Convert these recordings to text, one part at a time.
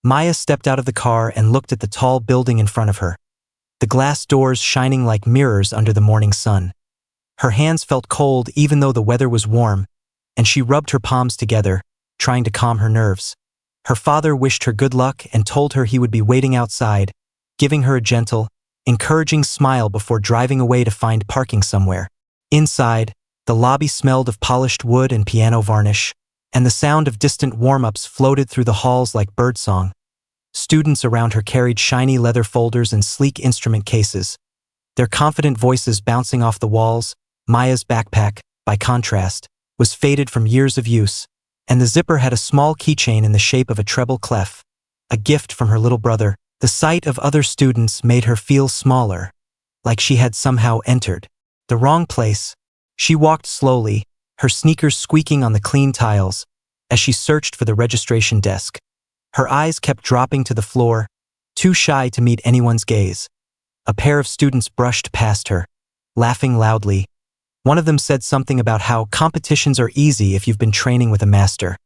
Maya stepped out of the car and looked at the tall building in front of her, the glass doors shining like mirrors under the morning sun. Her hands felt cold even though the weather was warm, and she rubbed her palms together, trying to calm her nerves. Her father wished her good luck and told her he would be waiting outside, giving her a gentle, encouraging smile before driving away to find parking somewhere. Inside, the lobby smelled of polished wood and piano varnish, and the sound of distant warm-ups floated through the halls like birdsong. Students around her carried shiny leather folders and sleek instrument cases, their confident voices bouncing off the walls. Maya's backpack, by contrast, was faded from years of use, and the zipper had a small keychain in the shape of a treble clef, a gift from her little brother. The sight of other students made her feel smaller, like she had somehow entered the wrong place. She walked slowly, her sneakers squeaking on the clean tiles, as she searched for the registration desk. Her eyes kept dropping to the floor, too shy to meet anyone's gaze. A pair of students brushed past her, laughing loudly. One of them said something about how competitions are easy if you've been training with a master.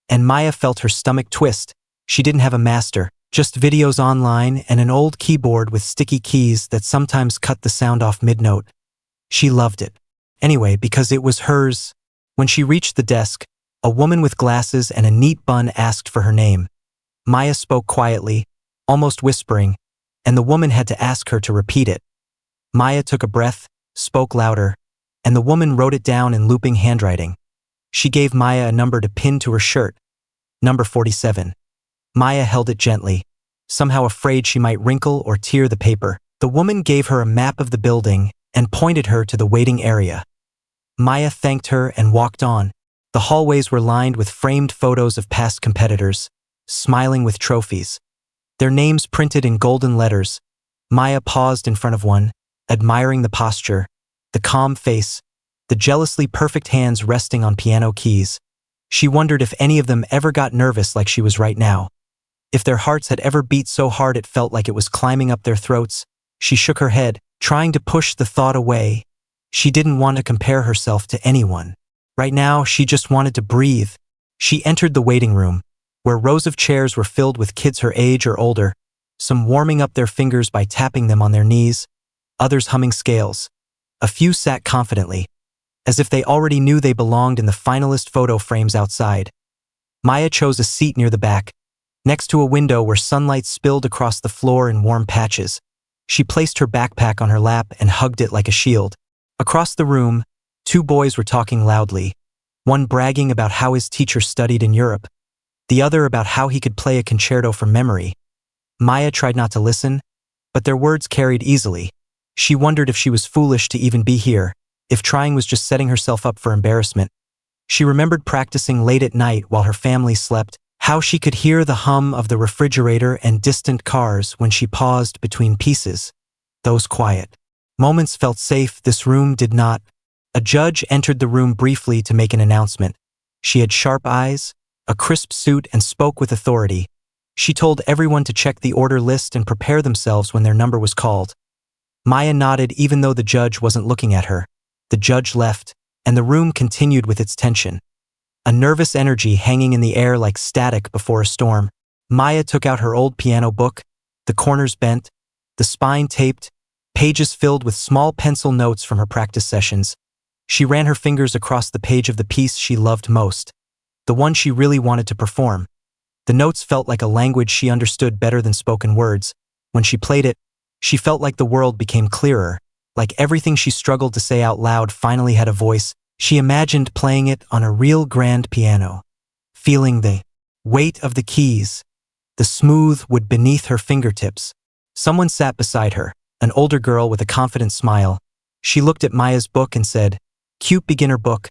And Maya felt her stomach twist. She didn't have a master, just videos online and an old keyboard with sticky keys that sometimes cut the sound off mid-note. She loved it. Anyway, because it was hers. When she reached the desk, a woman with glasses and a neat bun asked for her name. Maya spoke quietly, almost whispering, and the woman had to ask her to repeat it. Maya took a breath, spoke louder, and the woman wrote it down in looping handwriting. She gave Maya a number to pin to her shirt. Number 47. Maya held it gently, somehow afraid she might wrinkle or tear the paper. The woman gave her a map of the building and pointed her to the waiting area. Maya thanked her and walked on. The hallways were lined with framed photos of past competitors, smiling with trophies, their names printed in golden letters. Maya paused in front of one, admiring the posture, the calm face, the jealously perfect hands resting on piano keys. She wondered if any of them ever got nervous like she was right now. If their hearts had ever beat so hard it felt like it was climbing up their throats. She shook her head, trying to push the thought away. She didn't want to compare herself to anyone. Right now, she just wanted to breathe. She entered the waiting room, where rows of chairs were filled with kids her age or older, some warming up their fingers by tapping them on their knees, others humming scales. A few sat confidently, as if they already knew they belonged in the finalist photo frames outside. Maya chose a seat near the back, next to a window where sunlight spilled across the floor in warm patches. She placed her backpack on her lap and hugged it like a shield. Across the room, two boys were talking loudly, one bragging about how his teacher studied in Europe, the other about how he could play a concerto from memory. Maya tried not to listen, but their words carried easily. She wondered if she was foolish to even be here, if trying was just setting herself up for embarrassment. She remembered practicing late at night while her family slept, how she could hear the hum of the refrigerator and distant cars when she paused between pieces. Those quiet moments felt safe. This room did not. A judge entered the room briefly to make an announcement. She had sharp eyes, a crisp suit, and spoke with authority. She told everyone to check the order list and prepare themselves when their number was called. Maya nodded even though the judge wasn't looking at her. The judge left, and the room continued with its tension, a nervous energy hanging in the air like static before a storm. Maya took out her old piano book, the corners bent, the spine taped, pages filled with small pencil notes from her practice sessions. She ran her fingers across the page of the piece she loved most, the one she really wanted to perform. The notes felt like a language she understood better than spoken words. When she played it, she felt like the world became clearer, like everything she struggled to say out loud finally had a voice. She imagined playing it on a real grand piano, feeling the weight of the keys, the smooth wood beneath her fingertips. Someone sat beside her, an older girl with a confident smile. She looked at Maya's book and said, "Cute beginner book."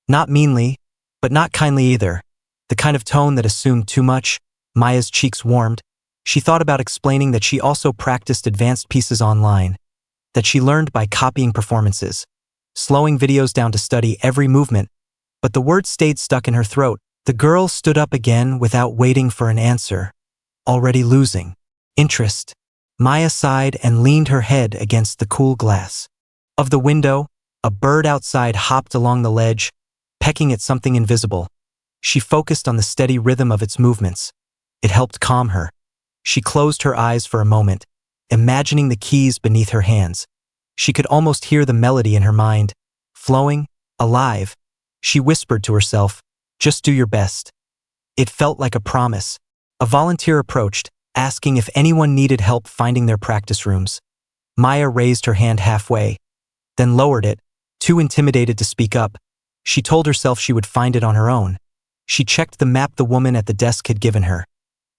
Not meanly, but not kindly either. The kind of tone that assumed too much. Maya's cheeks warmed. She thought about explaining that she also practiced advanced pieces online, that she learned by copying performances, slowing videos down to study every movement, but the words stayed stuck in her throat. The girl stood up again without waiting for an answer, already losing interest. Maya sighed and leaned her head against the cool glass of the window. A bird outside hopped along the ledge, pecking at something invisible. She focused on the steady rhythm of its movements. It helped calm her. She closed her eyes for a moment, imagining the keys beneath her hands. She could almost hear the melody in her mind, flowing, alive. She whispered to herself, "Just do your best." It felt like a promise. A volunteer approached, asking if anyone needed help finding their practice rooms. Maya raised her hand halfway, then lowered it, too intimidated to speak up. She told herself she would find it on her own. She checked the map the woman at the desk had given her.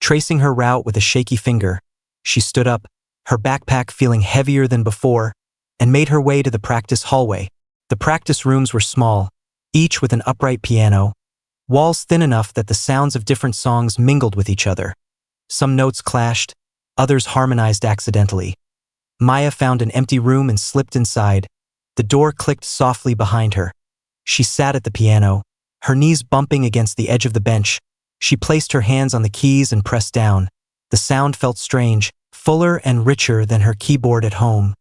Tracing her route with a shaky finger, she stood up, her backpack feeling heavier than before, and made her way to the practice hallway. The practice rooms were small, each with an upright piano, walls thin enough that the sounds of different songs mingled with each other. Some notes clashed, others harmonized accidentally. Maya found an empty room and slipped inside. The door clicked softly behind her. She sat at the piano, her knees bumping against the edge of the bench. She placed her hands on the keys and pressed down. The sound felt strange, fuller and richer than her keyboard at home.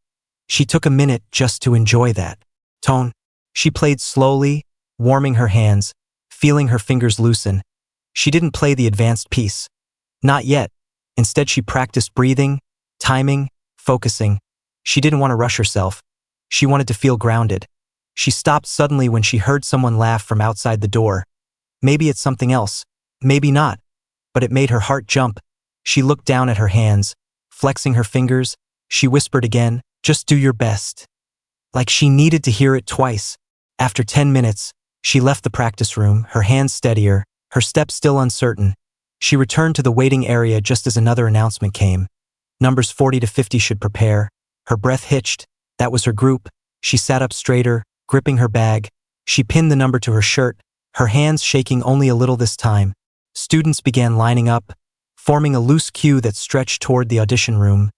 She took a minute just to enjoy that tone. She played slowly, warming her hands, feeling her fingers loosen. She didn't play the advanced piece. Not yet. Instead, she practiced breathing, timing, focusing. She didn't want to rush herself. She wanted to feel grounded. She stopped suddenly when she heard someone laugh from outside the door. Maybe it's something else. Maybe not. But it made her heart jump. She looked down at her hands, flexing her fingers. She whispered again, "Just do your best." Like she needed to hear it twice. After 10 minutes, she left the practice room, her hands steadier, her steps still uncertain. She returned to the waiting area just as another announcement came. Numbers 40 to 50 should prepare. Her breath hitched. That was her group. She sat up straighter, gripping her bag. She pinned the number to her shirt, her hands shaking only a little this time. Students began lining up, forming a loose queue that stretched toward the audition room.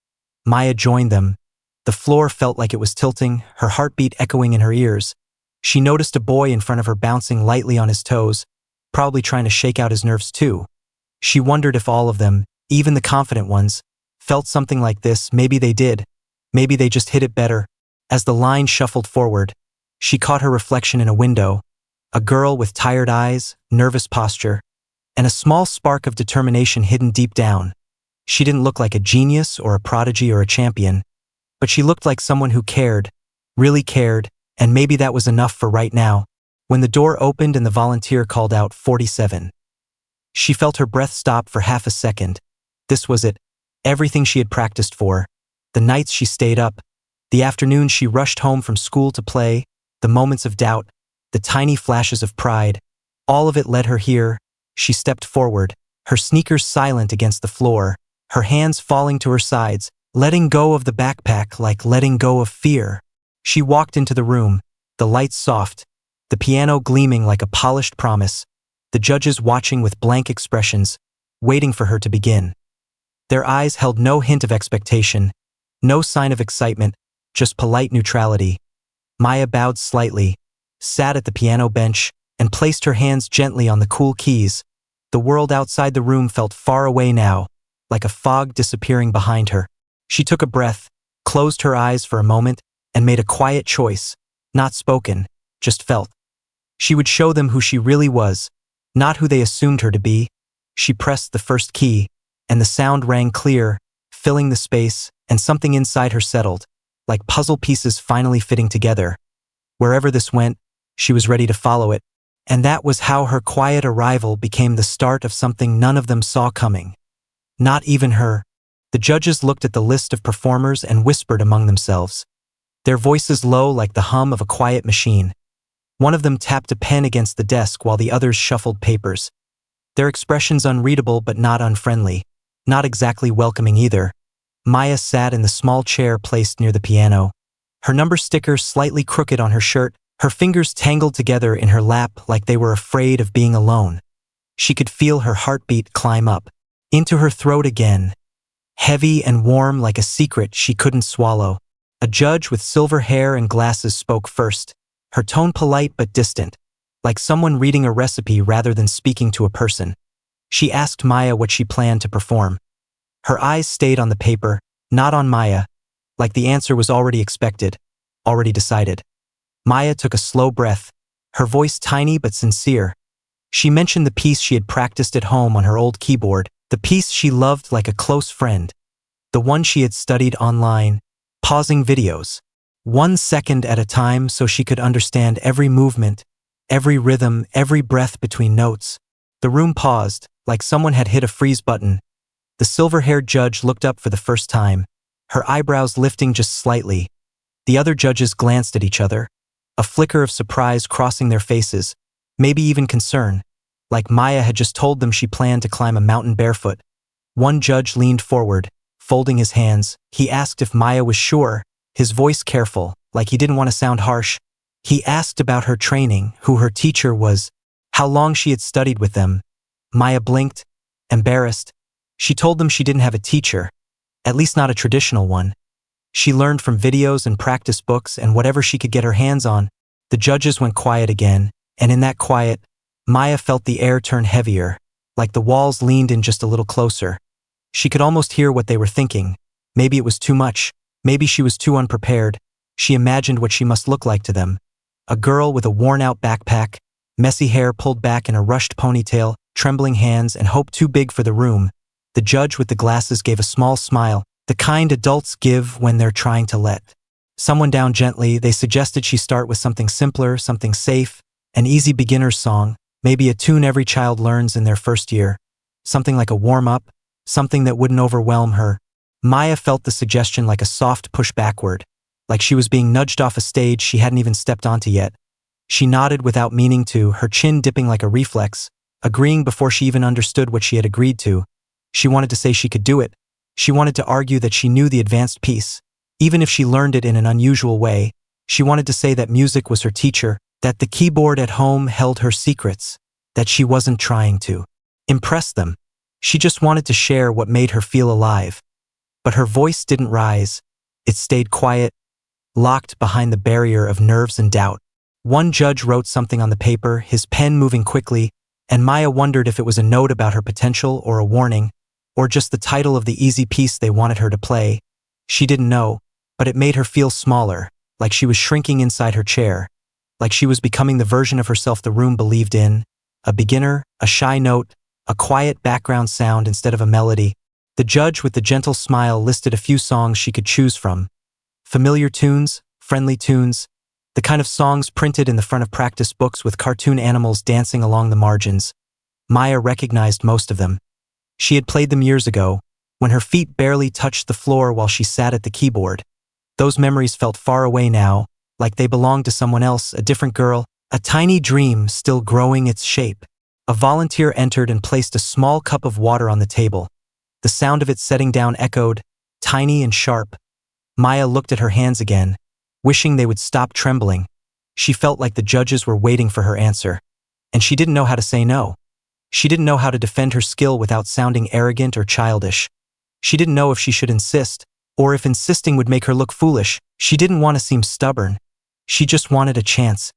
Maya joined them. The floor felt like it was tilting, her heartbeat echoing in her ears. She noticed a boy in front of her bouncing lightly on his toes, probably trying to shake out his nerves too. She wondered if all of them, even the confident ones, felt something like this. Maybe they did. Maybe they just hit it better. As the line shuffled forward, she caught her reflection in a window, a girl with tired eyes, nervous posture, and a small spark of determination hidden deep down. She didn't look like a genius or a prodigy or a champion, but she looked like someone who cared, really cared, and maybe that was enough for right now. When the door opened and the volunteer called out 47, she felt her breath stop for half a second. This was it, everything she had practiced for. The nights she stayed up, the afternoons she rushed home from school to play, the moments of doubt, the tiny flashes of pride, all of it led her here. She stepped forward, her sneakers silent against the floor, her hands falling to her sides, letting go of the backpack like letting go of fear. She walked into the room, the lights soft, the piano gleaming like a polished promise, the judges watching with blank expressions, waiting for her to begin. Their eyes held no hint of expectation, no sign of excitement, just polite neutrality. Maya bowed slightly, sat at the piano bench, and placed her hands gently on the cool keys. The world outside the room felt far away now, like a fog disappearing behind her. She took a breath, closed her eyes for a moment, and made a quiet choice, not spoken, just felt. She would show them who she really was, not who they assumed her to be. She pressed the first key, and the sound rang clear, filling the space, and something inside her settled, like puzzle pieces finally fitting together. Wherever this went, she was ready to follow it, and that was how her quiet arrival became the start of something none of them saw coming. Not even her. The judges looked at the list of performers and whispered among themselves, their voices low like the hum of a quiet machine. One of them tapped a pen against the desk while the others shuffled papers. Their expressions unreadable but not unfriendly, not exactly welcoming either. Maya sat in the small chair placed near the piano, her number sticker slightly crooked on her shirt, her fingers tangled together in her lap like they were afraid of being alone. She could feel her heartbeat climb up, into her throat again, heavy and warm like a secret she couldn't swallow. A judge with silver hair and glasses spoke first, her tone polite but distant, like someone reading a recipe rather than speaking to a person. She asked Maya what she planned to perform. Her eyes stayed on the paper, not on Maya, like the answer was already expected, already decided. Maya took a slow breath, her voice tiny but sincere. She mentioned the piece she had practiced at home on her old keyboard, The piece she loved like a close friend. The one she had studied online, pausing videos, 1 second at a time so she could understand every movement, every rhythm, every breath between notes. The room paused, like someone had hit a freeze button. The silver-haired judge looked up for the first time, her eyebrows lifting just slightly. The other judges glanced at each other, a flicker of surprise crossing their faces, maybe even concern, like Maya had just told them she planned to climb a mountain barefoot. One judge leaned forward, folding his hands. He asked if Maya was sure, his voice careful, like he didn't want to sound harsh. He asked about her training, who her teacher was, how long she had studied with them. Maya blinked, embarrassed. She told them she didn't have a teacher, at least not a traditional one. She learned from videos and practice books and whatever she could get her hands on. The judges went quiet again, and in that quiet, Maya felt the air turn heavier, like the walls leaned in just a little closer. She could almost hear what they were thinking. Maybe it was too much. Maybe she was too unprepared. She imagined what she must look like to them. A girl with a worn-out backpack, messy hair pulled back in a rushed ponytail, trembling hands, and hope too big for the room. The judge with the glasses gave a small smile, the kind adults give when they're trying to let someone down gently. They suggested she start with something simpler, something safe, an easy beginner's song, maybe a tune every child learns in their first year. Something like a warm-up, something that wouldn't overwhelm her. Maya felt the suggestion like a soft push backward, like she was being nudged off a stage she hadn't even stepped onto yet. She nodded without meaning to, her chin dipping like a reflex, agreeing before she even understood what she had agreed to. She wanted to say she could do it. She wanted to argue that she knew the advanced piece. Even if she learned it in an unusual way, she wanted to say that music was her teacher, that the keyboard at home held her secrets, that she wasn't trying to impress them. She just wanted to share what made her feel alive. But her voice didn't rise. It stayed quiet, locked behind the barrier of nerves and doubt. One judge wrote something on the paper, his pen moving quickly, and Maya wondered if it was a note about her potential or a warning, or just the title of the easy piece they wanted her to play. She didn't know, but it made her feel smaller, like she was shrinking inside her chair, like she was becoming the version of herself the room believed in, a beginner, a shy note, a quiet background sound instead of a melody. The judge with the gentle smile listed a few songs she could choose from. Familiar tunes, friendly tunes, the kind of songs printed in the front of practice books with cartoon animals dancing along the margins. Maya recognized most of them. She had played them years ago, when her feet barely touched the floor while she sat at the keyboard. Those memories felt far away now, like they belonged to someone else, a different girl, a tiny dream still growing its shape. A volunteer entered and placed a small cup of water on the table. The sound of it setting down echoed, tiny and sharp. Maya looked at her hands again, wishing they would stop trembling. She felt like the judges were waiting for her answer, and she didn't know how to say no. She didn't know how to defend her skill without sounding arrogant or childish. She didn't know if she should insist, or if insisting would make her look foolish. She didn't want to seem stubborn. She just wanted a chance.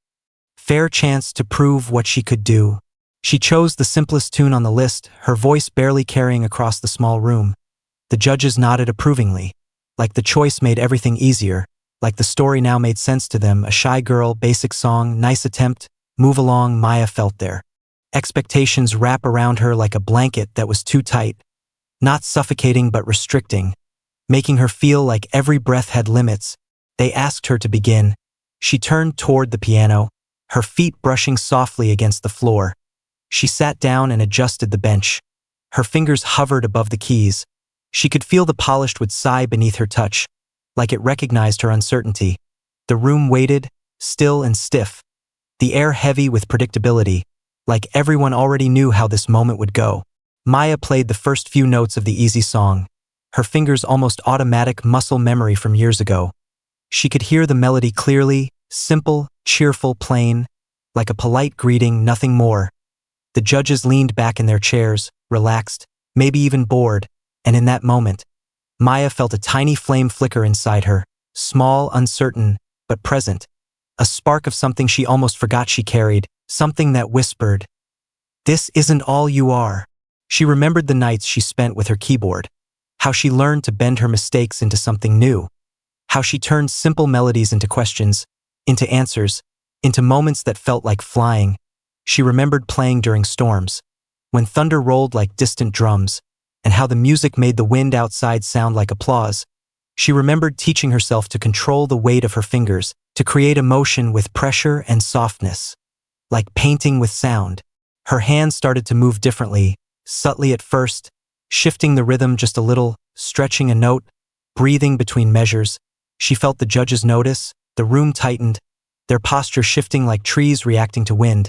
Fair chance to prove what she could do. She chose the simplest tune on the list, her voice barely carrying across the small room. The judges nodded approvingly, like the choice made everything easier, like the story now made sense to them. A shy girl, basic song, nice attempt, move along. Maya felt their expectations wrap around her like a blanket that was too tight, not suffocating but restricting, making her feel like every breath had limits. They asked her to begin. She turned toward the piano, her feet brushing softly against the floor. She sat down and adjusted the bench. Her fingers hovered above the keys. She could feel the polished wood sigh beneath her touch, like it recognized her uncertainty. The room waited, still and stiff, the air heavy with predictability, like everyone already knew how this moment would go. Maya played the first few notes of the easy song, her fingers almost automatic muscle memory from years ago. She could hear the melody clearly, simple, cheerful, plain, like a polite greeting, nothing more. The judges leaned back in their chairs, relaxed, maybe even bored, and in that moment, Maya felt a tiny flame flicker inside her, small, uncertain, but present. A spark of something she almost forgot she carried, something that whispered, "This isn't all you are." She remembered the nights she spent with her keyboard, how she learned to bend her mistakes into something new, how she turned simple melodies into questions, into answers, into moments that felt like flying. She remembered playing during storms, when thunder rolled like distant drums, and how the music made the wind outside sound like applause. She remembered teaching herself to control the weight of her fingers, to create emotion with pressure and softness. Like painting with sound. Her hands started to move differently, subtly at first, shifting the rhythm just a little, stretching a note, breathing between measures. She felt the judges notice, the room tightened, their posture shifting like trees reacting to wind.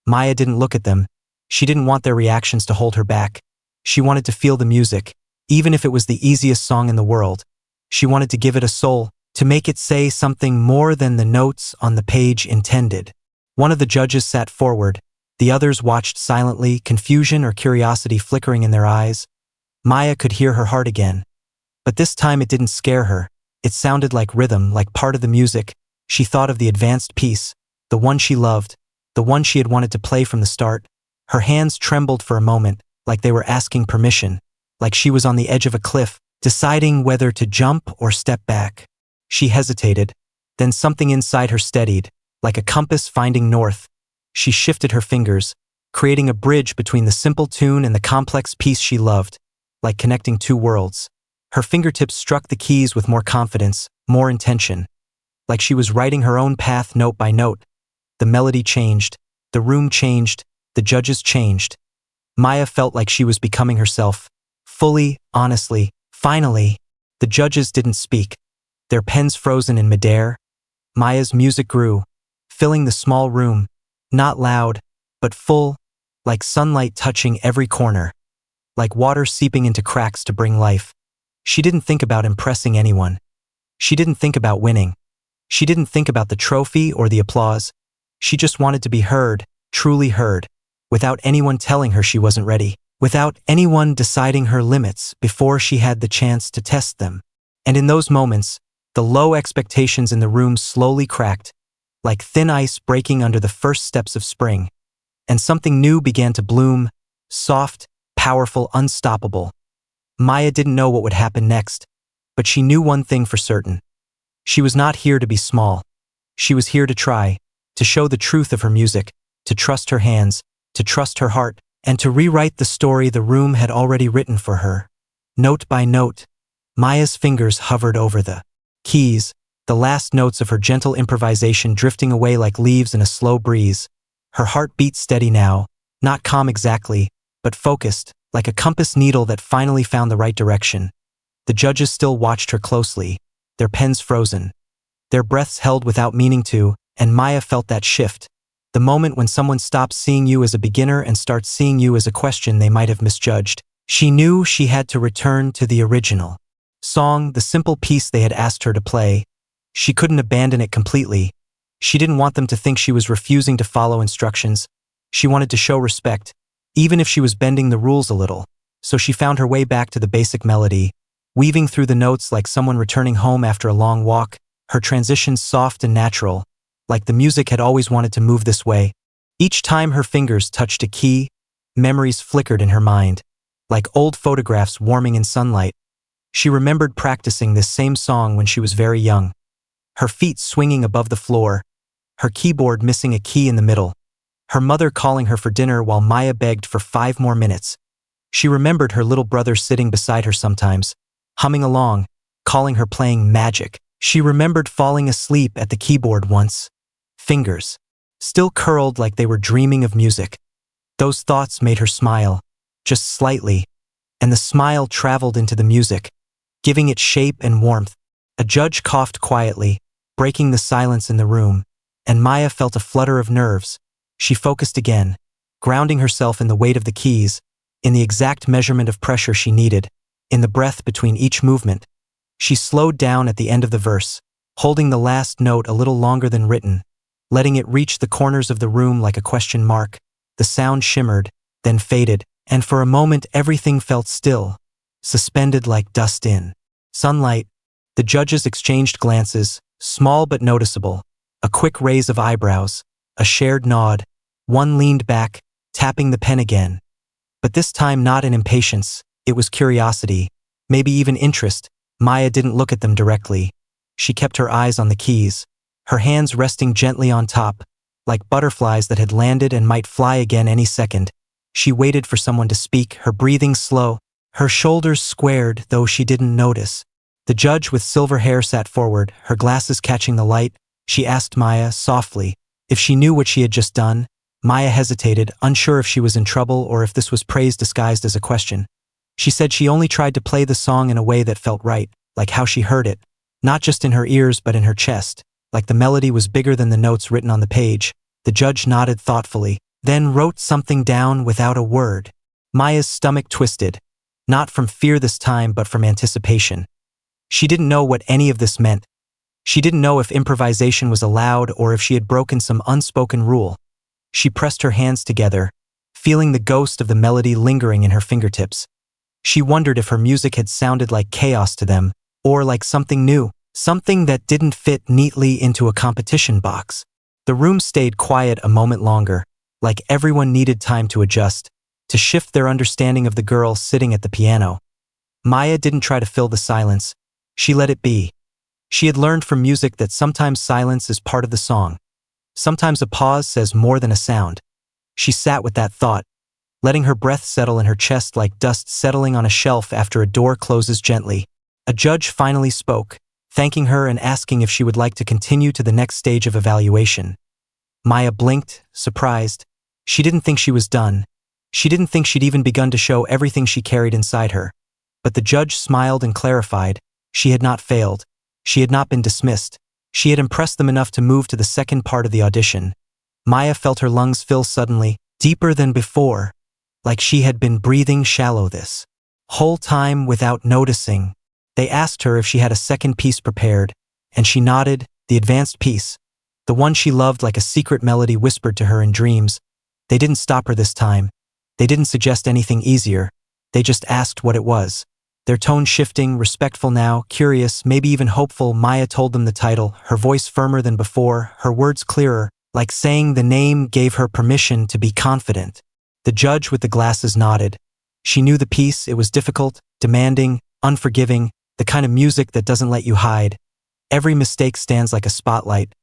Maya didn't look at them. She didn't want their reactions to hold her back. She wanted to feel the music, even if it was the easiest song in the world. She wanted to give it a soul, to make it say something more than the notes on the page intended. One of the judges sat forward. The others watched silently, confusion or curiosity flickering in their eyes. Maya could hear her heart again. But this time it didn't scare her. It sounded like rhythm, like part of the music. She thought of the advanced piece, the one she loved, the one she had wanted to play from the start. Her hands trembled for a moment, like they were asking permission, like she was on the edge of a cliff, deciding whether to jump or step back. She hesitated. Then something inside her steadied, like a compass finding north. She shifted her fingers, creating a bridge between the simple tune and the complex piece she loved, like connecting two worlds. Her fingertips struck the keys with more confidence, more intention, like she was writing her own path note by note. The melody changed, the room changed, the judges changed. Maya felt like she was becoming herself, fully, honestly. Finally, the judges didn't speak, their pens frozen in midair. Maya's music grew, filling the small room, not loud, but full, like sunlight touching every corner, like water seeping into cracks to bring life. She didn't think about impressing anyone. She didn't think about winning. She didn't think about the trophy or the applause. She just wanted to be heard, truly heard, without anyone telling her she wasn't ready, without anyone deciding her limits before she had the chance to test them. And in those moments, the low expectations in the room slowly cracked, like thin ice breaking under the first steps of spring. And something new began to bloom, soft, powerful, unstoppable. Maya didn't know what would happen next, but she knew one thing for certain. She was not here to be small. She was here to try, to show the truth of her music, to trust her hands, to trust her heart, and to rewrite the story the room had already written for her. Note by note, Maya's fingers hovered over the keys, the last notes of her gentle improvisation drifting away like leaves in a slow breeze. Her heart beat steady now, not calm exactly, but focused, like a compass needle that finally found the right direction. The judges still watched her closely, their pens frozen, their breaths held without meaning to, and Maya felt that shift. The moment when someone stops seeing you as a beginner and starts seeing you as a question they might have misjudged. She knew she had to return to the original song, the simple piece they had asked her to play. She couldn't abandon it completely. She didn't want them to think she was refusing to follow instructions. She wanted to show respect, even if she was bending the rules a little. So she found her way back to the basic melody, weaving through the notes like someone returning home after a long walk, her transitions soft and natural, like the music had always wanted to move this way. Each time her fingers touched a key, memories flickered in her mind, like old photographs warming in sunlight. She remembered practicing this same song when she was very young, her feet swinging above the floor, her keyboard missing a key in the middle, her mother calling her for dinner while Maya begged for 5 more minutes. She remembered her little brother sitting beside her sometimes, humming along, calling her playing magic. She remembered falling asleep at the keyboard once, fingers still curled like they were dreaming of music. Those thoughts made her smile, just slightly, and the smile traveled into the music, giving it shape and warmth. A judge coughed quietly, breaking the silence in the room, and Maya felt a flutter of nerves. She focused again, grounding herself in the weight of the keys, in the exact measurement of pressure she needed, in the breath between each movement. She slowed down at the end of the verse, holding the last note a little longer than written, letting it reach the corners of the room like a question mark. The sound shimmered, then faded, and for a moment everything felt still, suspended like dust in sunlight. The judges exchanged glances, small but noticeable, a quick raise of eyebrows, a shared nod. One leaned back, tapping the pen again. But this time not in impatience, it was curiosity, maybe even interest. Maya didn't look at them directly. She kept her eyes on the keys, her hands resting gently on top, like butterflies that had landed and might fly again any second. She waited for someone to speak, her breathing slow, Her shoulders squared, though she didn't notice. The judge with silver hair sat forward, her glasses catching the light. She asked Maya, softly, if she knew what she had just done. Maya hesitated, unsure if she was in trouble or if this was praise disguised as a question. She said she only tried to play the song in a way that felt right, like how she heard it, not just in her ears but in her chest, like the melody was bigger than the notes written on the page. The judge nodded thoughtfully, then wrote something down without a word. Maya's stomach twisted, not from fear this time but from anticipation. She didn't know what any of this meant. She didn't know if improvisation was allowed or if she had broken some unspoken rule. She pressed her hands together, feeling the ghost of the melody lingering in her fingertips. She wondered if her music had sounded like chaos to them, or like something new, something that didn't fit neatly into a competition box. The room stayed quiet a moment longer, like everyone needed time to adjust, to shift their understanding of the girl sitting at the piano. Maya didn't try to fill the silence. She let it be. She had learned from music that sometimes silence is part of the song. Sometimes a pause says more than a sound. She sat with that thought, letting her breath settle in her chest like dust settling on a shelf after a door closes gently. A judge finally spoke, thanking her and asking if she would like to continue to the next stage of evaluation. Maya blinked, surprised. She didn't think she was done. She didn't think she'd even begun to show everything she carried inside her. But the judge smiled and clarified. She had not failed. She had not been dismissed. She had impressed them enough to move to the second part of the audition. Maya felt her lungs fill suddenly, deeper than before, like she had been breathing shallow this whole time without noticing. They asked her if she had a second piece prepared, and she nodded, the advanced piece, the one she loved like a secret melody whispered to her in dreams. They didn't stop her this time. They didn't suggest anything easier. They just asked what it was. Their tone shifting, respectful now, curious, maybe even hopeful. Maya told them the title, her voice firmer than before, her words clearer, like saying the name gave her permission to be confident. The judge with the glasses nodded. She knew the piece. It was difficult, demanding, unforgiving, the kind of music that doesn't let you hide. Every mistake stands like a spotlight.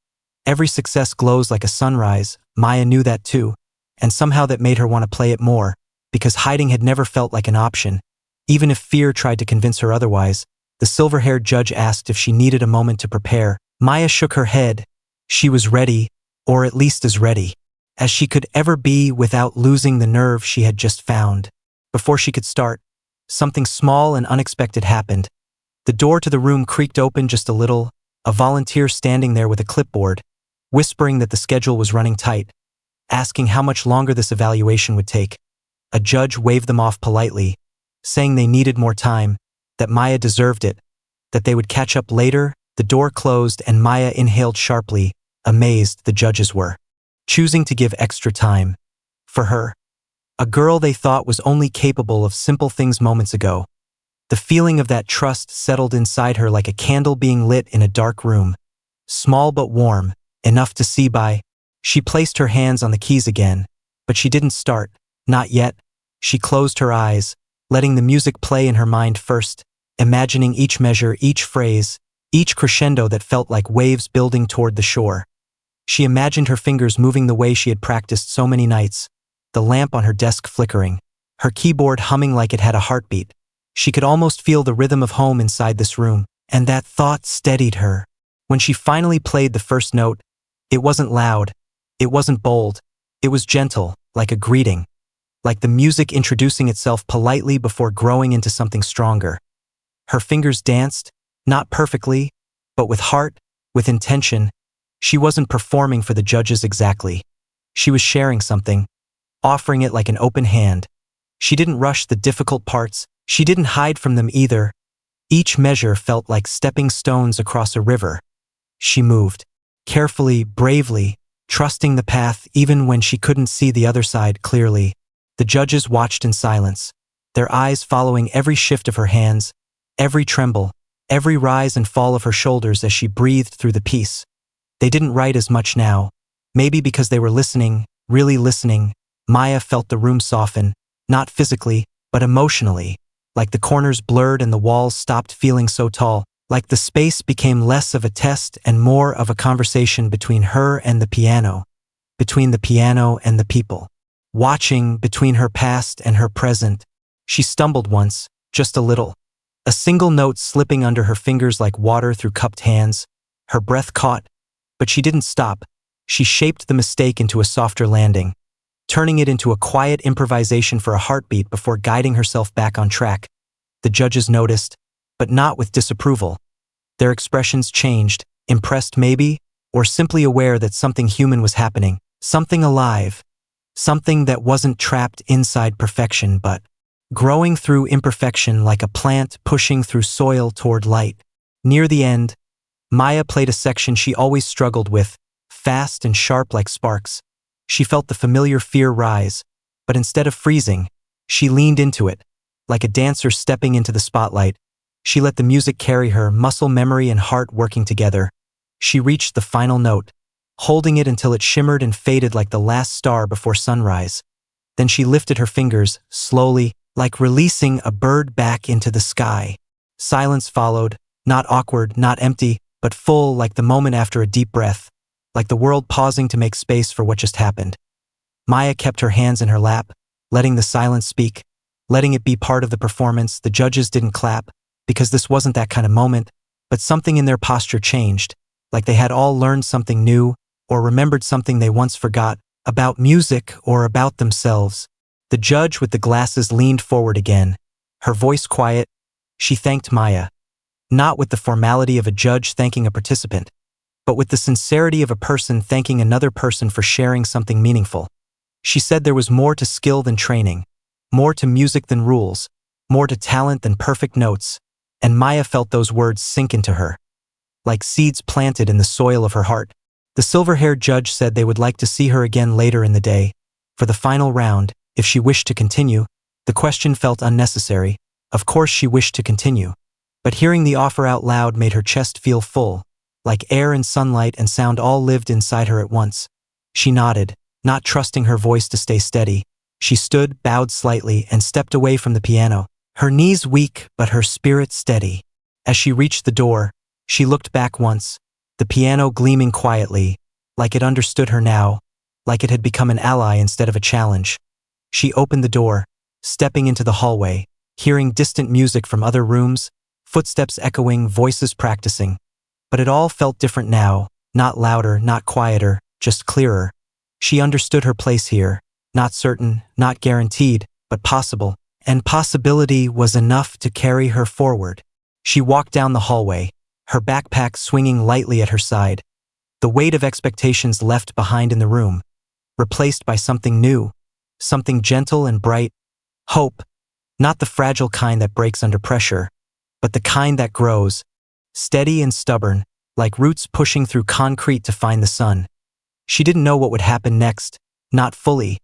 Every success glows like a sunrise. Maya knew that too, and somehow that made her want to play it more, because hiding had never felt like an option. Even if fear tried to convince her otherwise. The silver-haired judge asked if she needed a moment to prepare. Maya shook her head. She was ready, or at least as ready as she could ever be without losing the nerve she had just found. Before she could start, something small and unexpected happened. The door to the room creaked open just a little, a volunteer standing there with a clipboard, whispering that the schedule was running tight, asking how much longer this evaluation would take. A judge waved them off politely, saying they needed more time, that Maya deserved it, that they would catch up later. The door closed and Maya inhaled sharply, amazed the judges were choosing to give extra time. For her, a girl they thought was only capable of simple things moments ago. The feeling of that trust settled inside her like a candle being lit in a dark room. Small but warm, enough to see by. She placed her hands on the keys again, but she didn't start, not yet. She closed her eyes, letting the music play in her mind first, imagining each measure, each phrase, each crescendo that felt like waves building toward the shore. She imagined her fingers moving the way she had practiced so many nights, the lamp on her desk flickering, her keyboard humming like it had a heartbeat. She could almost feel the rhythm of home inside this room, and that thought steadied her. When she finally played the first note, it wasn't loud, it wasn't bold, it was gentle, like a greeting, like the music introducing itself politely before growing into something stronger. Her fingers danced, not perfectly, but with heart, with intention. She wasn't performing for the judges exactly. She was sharing something, offering it like an open hand. She didn't rush the difficult parts. She didn't hide from them either. Each measure felt like stepping stones across a river. She moved, carefully, bravely, trusting the path even when she couldn't see the other side clearly. The judges watched in silence, their eyes following every shift of her hands, every tremble, every rise and fall of her shoulders as she breathed through the piece. They didn't write as much now, maybe because they were listening, really listening. Maya felt the room soften, not physically, but emotionally, like the corners blurred and the walls stopped feeling so tall, like the space became less of a test and more of a conversation between her and the piano, between the piano and the people. Watching between her past and her present. She stumbled once, just a little. A single note slipping under her fingers like water through cupped hands. Her breath caught, but she didn't stop. She shaped the mistake into a softer landing, turning it into a quiet improvisation for a heartbeat before guiding herself back on track. The judges noticed, but not with disapproval. Their expressions changed, impressed maybe, or simply aware that something human was happening, something alive, something that wasn't trapped inside perfection but growing through imperfection like a plant pushing through soil toward light. Near the end, Maya played a section she always struggled with, fast and sharp like sparks. She felt the familiar fear rise, but instead of freezing, she leaned into it. Like a dancer stepping into the spotlight, she let the music carry her, muscle memory and heart working together. She reached the final note, holding it until it shimmered and faded like the last star before sunrise. Then she lifted her fingers, slowly, like releasing a bird back into the sky. Silence followed, not awkward, not empty, but full, like the moment after a deep breath, like the world pausing to make space for what just happened. Maya kept her hands in her lap, letting the silence speak, letting it be part of the performance. The judges didn't clap, because this wasn't that kind of moment, but something in their posture changed, like they had all learned something new, or remembered something they once forgot, about music or about themselves. The judge with the glasses leaned forward again, her voice quiet. She thanked Maya, not with the formality of a judge thanking a participant, but with the sincerity of a person thanking another person for sharing something meaningful. She said there was more to skill than training, more to music than rules, more to talent than perfect notes, and Maya felt those words sink into her, like seeds planted in the soil of her heart. The silver-haired judge said they would like to see her again later in the day, for the final round, if she wished to continue. The question felt unnecessary. Of course she wished to continue. But hearing the offer out loud made her chest feel full, like air and sunlight and sound all lived inside her at once. She nodded, not trusting her voice to stay steady. She stood, bowed slightly, and stepped away from the piano, her knees weak but her spirit steady. As she reached the door, she looked back once, the piano gleaming quietly, like it understood her now, like it had become an ally instead of a challenge. She opened the door, stepping into the hallway, hearing distant music from other rooms, footsteps echoing, voices practicing. But it all felt different now, not louder, not quieter, just clearer. She understood her place here, not certain, not guaranteed, but possible, and possibility was enough to carry her forward. She walked down the hallway, her backpack swinging lightly at her side, the weight of expectations left behind in the room, replaced by something new, something gentle and bright, hope, not the fragile kind that breaks under pressure, but the kind that grows, steady and stubborn, like roots pushing through concrete to find the sun. She didn't know what would happen next, not fully,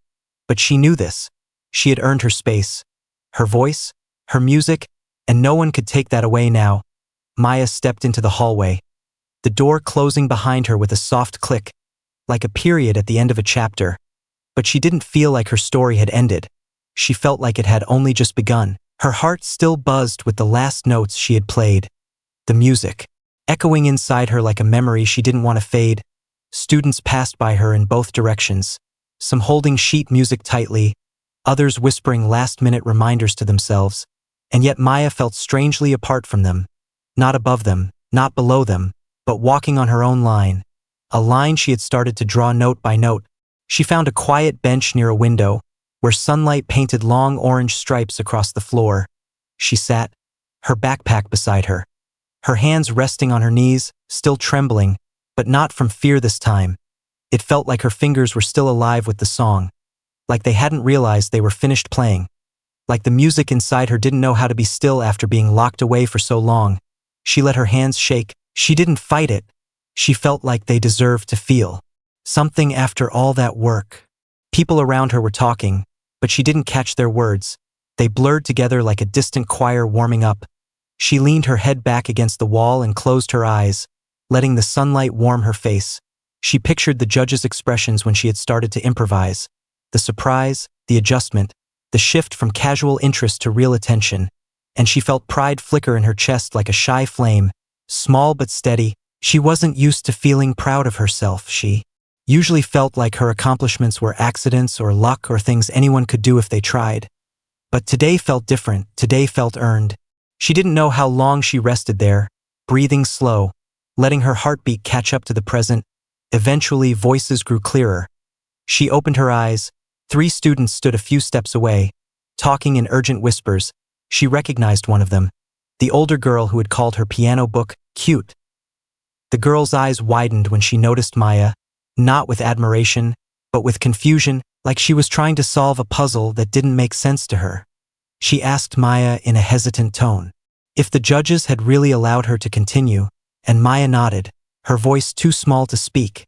but she knew this. She had earned her space, her voice, her music, and no one could take that away now. Maya stepped into the hallway, the door closing behind her with a soft click, like a period at the end of a chapter. But she didn't feel like her story had ended. She felt like it had only just begun. Her heart still buzzed with the last notes she had played. The music, echoing inside her like a memory she didn't want to fade. Students passed by her in both directions, some holding sheet music tightly, others whispering last-minute reminders to themselves. And yet Maya felt strangely apart from them. Not above them, not below them, but walking on her own line. A line she had started to draw note by note. She found a quiet bench near a window, where sunlight painted long orange stripes across the floor. She sat, her backpack beside her, her hands resting on her knees, still trembling, but not from fear this time. It felt like her fingers were still alive with the song, like they hadn't realized they were finished playing, like the music inside her didn't know how to be still after being locked away for so long. She let her hands shake. She didn't fight it. She felt like they deserved to feel something after all that work. People around her were talking, but she didn't catch their words. They blurred together like a distant choir warming up. She leaned her head back against the wall and closed her eyes, letting the sunlight warm her face. She pictured the judge's expressions when she had started to improvise. The surprise, the adjustment, the shift from casual interest to real attention. And she felt pride flicker in her chest like a shy flame, small but steady. She wasn't used to feeling proud of herself. She usually felt like her accomplishments were accidents or luck or things anyone could do if they tried. But today felt different, today felt earned. She didn't know how long she rested there, breathing slow, letting her heartbeat catch up to the present. Eventually, voices grew clearer. She opened her eyes. 3 students stood a few steps away, talking in urgent whispers. She recognized one of them, the older girl who had called her piano book cute. The girl's eyes widened when she noticed Maya, not with admiration, but with confusion, like she was trying to solve a puzzle that didn't make sense to her. She asked Maya in a hesitant tone if the judges had really allowed her to continue, and Maya nodded, her voice too small to speak.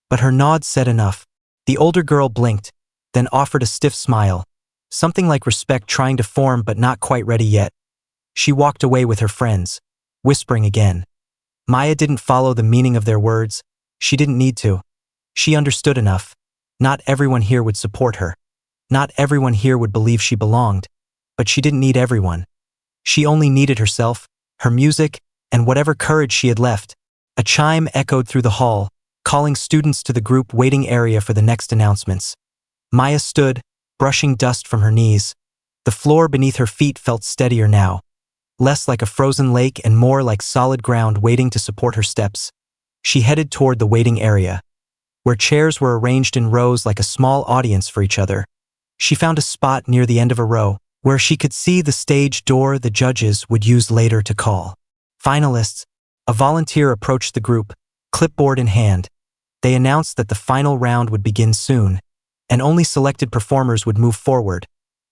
But her nod said enough. The older girl blinked, then offered a stiff smile, something like respect trying to form but not quite ready yet. She walked away with her friends, whispering again. Maya didn't follow the meaning of their words. She didn't need to. She understood enough. Not everyone here would support her. Not everyone here would believe she belonged. But she didn't need everyone. She only needed herself, her music, and whatever courage she had left. A chime echoed through the hall, calling students to the group waiting area for the next announcements. Maya stood, brushing dust from her knees. The floor beneath her feet felt steadier now, less like a frozen lake and more like solid ground waiting to support her steps. She headed toward the waiting area, where chairs were arranged in rows like a small audience for each other. She found a spot near the end of a row, where she could see the stage door the judges would use later to call finalists. A volunteer approached the group, clipboard in hand. They announced that the final round would begin soon, and only selected performers would move forward.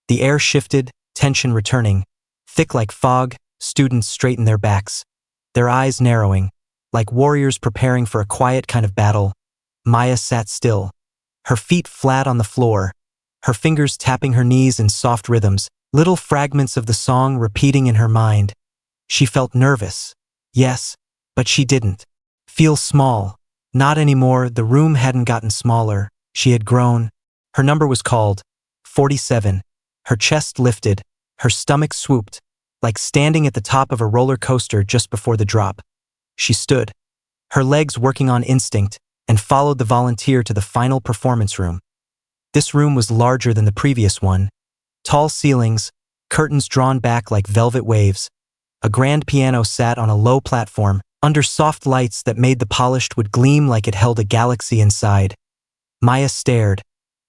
The air shifted, tension returning. Thick like fog, students straightened their backs, their eyes narrowing, like warriors preparing for a quiet kind of battle. Maya sat still, her feet flat on the floor, her fingers tapping her knees in soft rhythms, little fragments of the song repeating in her mind. She felt nervous, yes, but she didn't feel small. Not anymore. The room hadn't gotten smaller. She had grown. Her number was called 47. Her chest lifted, her stomach swooped, like standing at the top of a roller coaster just before the drop. She stood, her legs working on instinct, and followed the volunteer to the final performance room. This room was larger than the previous one. Tall ceilings, curtains drawn back like velvet waves. A grand piano sat on a low platform, under soft lights that made the polished wood gleam like it held a galaxy inside. Maya stared,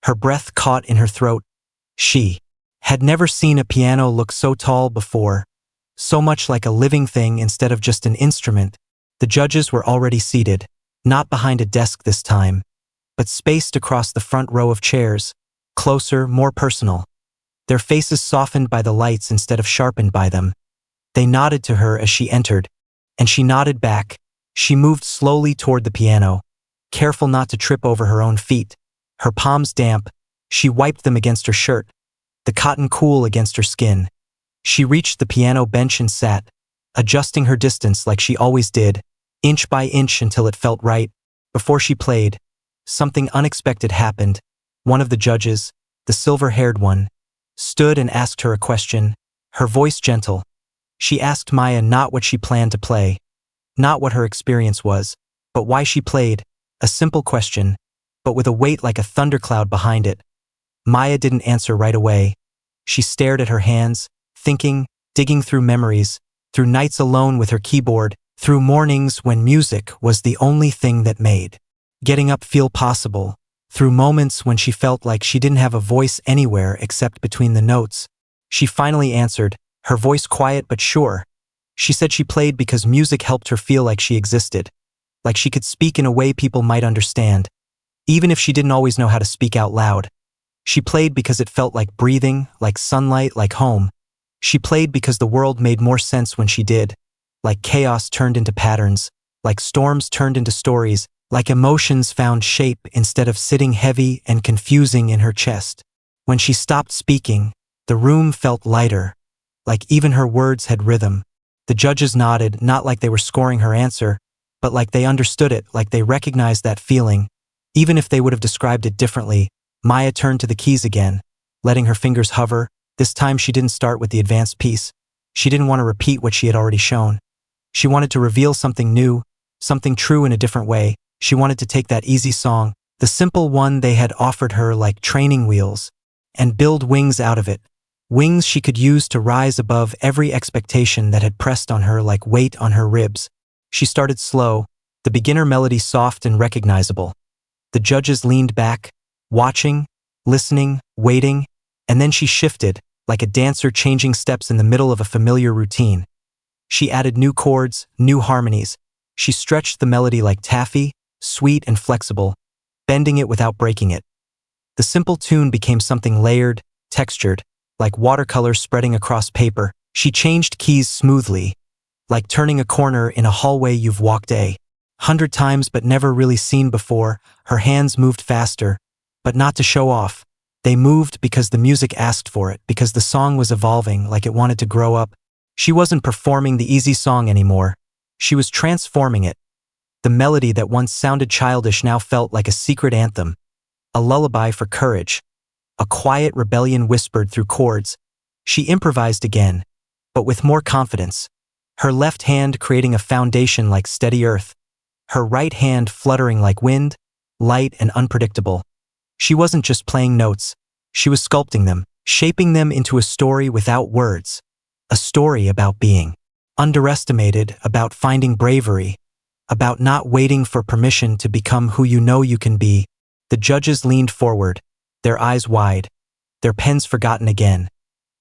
her breath caught in her throat. She had never seen a piano look so tall before, so much like a living thing instead of just an instrument. The judges were already seated, not behind a desk this time, but spaced across the front row of chairs, closer, more personal. Their faces softened by the lights instead of sharpened by them. They nodded to her as she entered, and she nodded back. She moved slowly toward the piano, careful not to trip over her own feet. Her palms damp, she wiped them against her shirt, the cotton cool against her skin. She reached the piano bench and sat, adjusting her distance like she always did, inch by inch until it felt right. Before she played, something unexpected happened. One of the judges, the silver-haired one, stood and asked her a question, her voice gentle. She asked Maya not what she planned to play, not what her experience was, but why she played. A simple question, but with a weight like a thundercloud behind it. Maya didn't answer right away. She stared at her hands, thinking, digging through memories, through nights alone with her keyboard, through mornings when music was the only thing that made getting up feel possible, through moments when she felt like she didn't have a voice anywhere except between the notes. She finally answered, her voice quiet but sure. She said she played because music helped her feel like she existed, like she could speak in a way people might understand, even if she didn't always know how to speak out loud. She played because it felt like breathing, like sunlight, like home. She played because the world made more sense when she did, like chaos turned into patterns, like storms turned into stories, like emotions found shape instead of sitting heavy and confusing in her chest. When she stopped speaking, the room felt lighter, like even her words had rhythm. The judges nodded, not like they were scoring her answer, but like they understood it, like they recognized that feeling. Even if they would have described it differently, Maya turned to the keys again, letting her fingers hover. This time she didn't start with the advanced piece. She didn't want to repeat what she had already shown. She wanted to reveal something new, something true in a different way. She wanted to take that easy song, the simple one they had offered her like training wheels, and build wings out of it. wings she could use to rise above every expectation that had pressed on her like weight on her ribs. She started slow, the beginner melody soft and recognizable. The judges leaned back, watching, listening, waiting, and then she shifted, like a dancer changing steps in the middle of a familiar routine. She added new chords, new harmonies. She stretched the melody like taffy, sweet and flexible, bending it without breaking it. The simple tune became something layered, textured, like watercolor spreading across paper. She changed keys smoothly, like turning a corner in a hallway you've walked 100 times but never really seen before. Her hands moved faster, but not to show off. They moved because the music asked for it, because the song was evolving like it wanted to grow up. She wasn't performing the easy song anymore. She was transforming it. The melody that once sounded childish now felt like a secret anthem, a lullaby for courage. A quiet rebellion whispered through chords. She improvised again, but with more confidence. Her left hand creating a foundation like steady earth. Her right hand fluttering like wind, light and unpredictable. She wasn't just playing notes. She was sculpting them, shaping them into a story without words. A story about being underestimated, about finding bravery, about not waiting for permission to become who you know you can be. The judges leaned forward, their eyes wide, their pens forgotten again.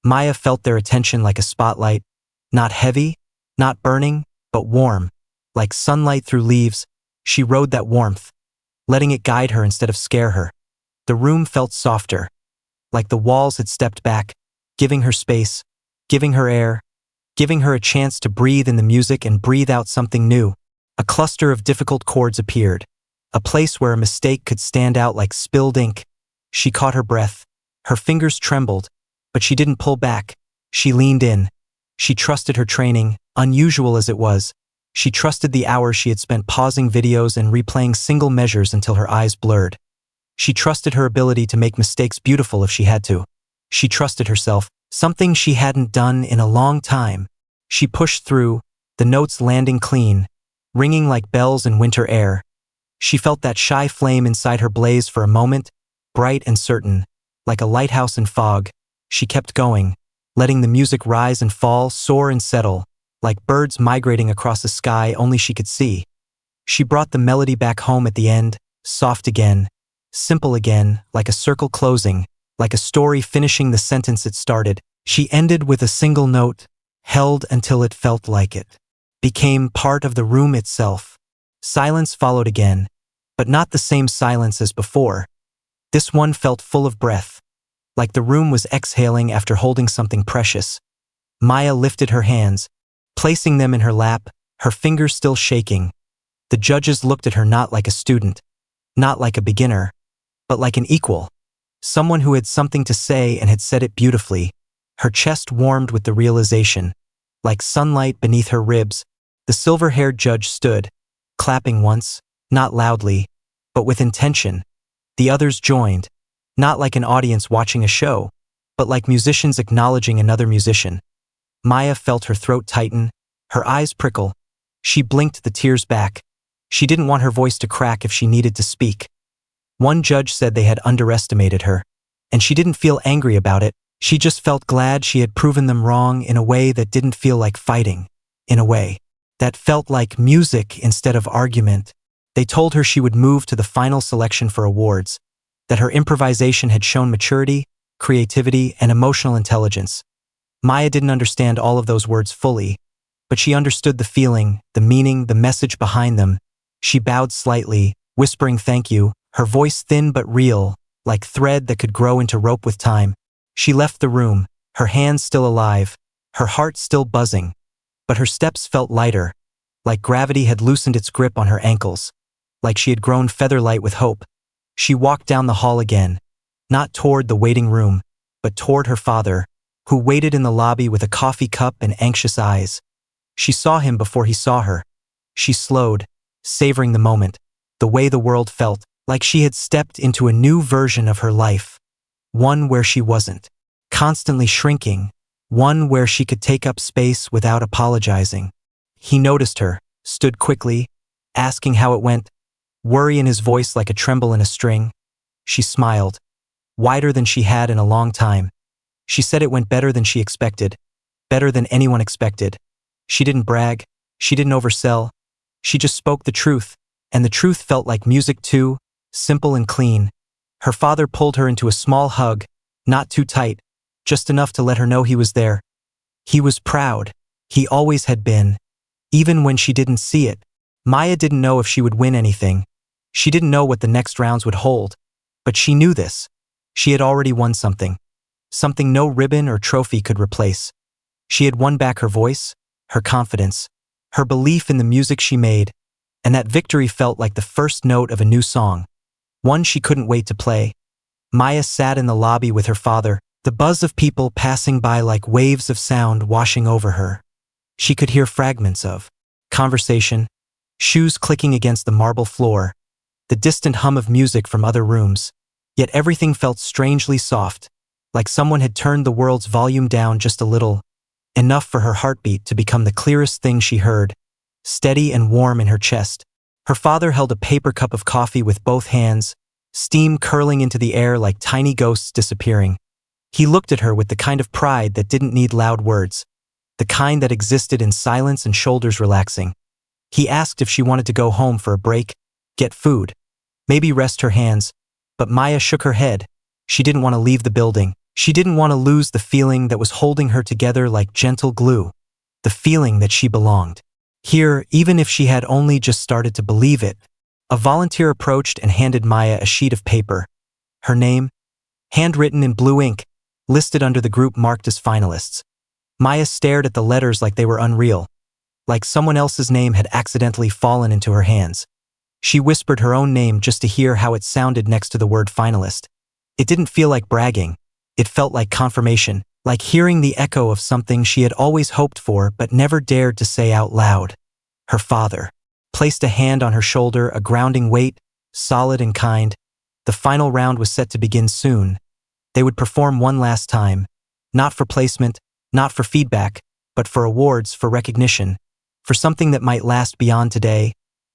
Maya felt their attention like a spotlight, not heavy, not burning, but warm. Like sunlight through leaves, she rode that warmth, letting it guide her instead of scare her. The room felt softer, like the walls had stepped back, giving her space, giving her air, giving her a chance to breathe in the music and breathe out something new. A cluster of difficult chords appeared, a place where a mistake could stand out like spilled ink. She caught her breath. Her fingers trembled, but she didn't pull back. She leaned in. She trusted her training, unusual as it was. She trusted the hours she had spent pausing videos and replaying single measures until her eyes blurred. She trusted her ability to make mistakes beautiful if she had to. She trusted herself, something she hadn't done in a long time. She pushed through, the notes landing clean, ringing like bells in winter air. She felt that shy flame inside her blaze for a moment, bright and certain, like a lighthouse in fog. She kept going, letting the music rise and fall, soar and settle, like birds migrating across a sky only she could see. She brought the melody back home at the end, soft again, simple again, like a circle closing, like a story finishing the sentence it started. She ended with a single note, held until it felt like it became part of the room itself. Silence followed again, but not the same silence as before. This one felt full of breath, like the room was exhaling after holding something precious. Maya lifted her hands, placing them in her lap, her fingers still shaking. The judges looked at her not like a student, not like a beginner, but like an equal, someone who had something to say and had said it beautifully. Her chest warmed with the realization. Like sunlight beneath her ribs, the silver-haired judge stood, clapping once, not loudly, but with intention. The others joined, not like an audience watching a show, but like musicians acknowledging another musician. Maya felt her throat tighten, her eyes prickle. She blinked the tears back. She didn't want her voice to crack if she needed to speak. One judge said they had underestimated her, and she didn't feel angry about it. She just felt glad she had proven them wrong in a way that didn't feel like fighting, in a way that felt like music instead of argument. They told her she would move to the final selection for awards, that her improvisation had shown maturity, creativity, and emotional intelligence. Maya didn't understand all of those words fully, but she understood the feeling, the meaning, the message behind them. She bowed slightly, whispering thank you, her voice thin but real, like thread that could grow into rope with time. She left the room, her hands still alive, her heart still buzzing, but her steps felt lighter, like gravity had loosened its grip on her ankles, like she had grown feather-light with hope. She walked down the hall again, not toward the waiting room, but toward her father, who waited in the lobby with a coffee cup and anxious eyes. She saw him before he saw her. She slowed, savoring the moment, the way the world felt, like she had stepped into a new version of her life, one where she wasn't constantly shrinking, one where she could take up space without apologizing. He noticed her, stood quickly, asking how it went, worry in his voice like a tremble in a string. She smiled, wider than she had in a long time. She said it went better than she expected, better than anyone expected. She didn't brag, she didn't oversell, she just spoke the truth, and the truth felt like music too, simple and clean. Her father pulled her into a small hug, not too tight, just enough to let her know he was there. He was proud. He always had been. Even when she didn't see it. Maya didn't know if she would win anything. She didn't know what the next rounds would hold. But she knew this. She had already won something. Something no ribbon or trophy could replace. She had won back her voice, her confidence, her belief in the music she made, and that victory felt like the first note of a new song. One she couldn't wait to play. Maya sat in the lobby with her father, the buzz of people passing by like waves of sound washing over her. She could hear fragments of conversation, shoes clicking against the marble floor, the distant hum of music from other rooms. Yet everything felt strangely soft, like someone had turned the world's volume down just a little, enough for her heartbeat to become the clearest thing she heard, steady and warm in her chest. Her father held a paper cup of coffee with both hands, steam curling into the air like tiny ghosts disappearing. He looked at her with the kind of pride that didn't need loud words, the kind that existed in silence and shoulders relaxing. He asked if she wanted to go home for a break, get food, maybe rest her hands, but Maya shook her head. She didn't want to leave the building. She didn't want to lose the feeling that was holding her together like gentle glue, the feeling that she belonged. Here, even if she had only just started to believe it. A volunteer approached and handed Maya a sheet of paper. Her name, handwritten in blue ink, listed under the group marked as finalists. Maya stared at the letters like they were unreal, like someone else's name had accidentally fallen into her hands. She whispered her own name just to hear how it sounded next to the word finalist. It didn't feel like bragging. It felt like confirmation, like hearing the echo of something she had always hoped for but never dared to say out loud. Her father placed a hand on her shoulder, a grounding weight, solid and kind. The final round was set to begin soon. They would perform one last time, not for placement, not for feedback, but for awards, for recognition, for something that might last beyond today.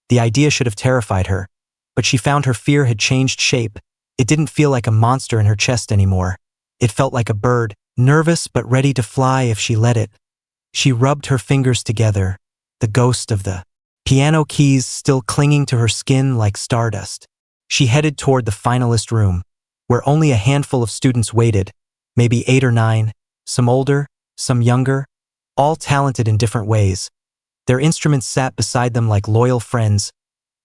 The idea should have terrified her, but she found her fear had changed shape. It didn't feel like a monster in her chest anymore. It felt like a bird, nervous but ready to fly if she let it. She rubbed her fingers together, the ghost of the piano keys still clinging to her skin like stardust. She headed toward the finalist room, where only a handful of students waited, maybe 8 or 9, some older, some younger, all talented in different ways. Their instruments sat beside them like loyal friends,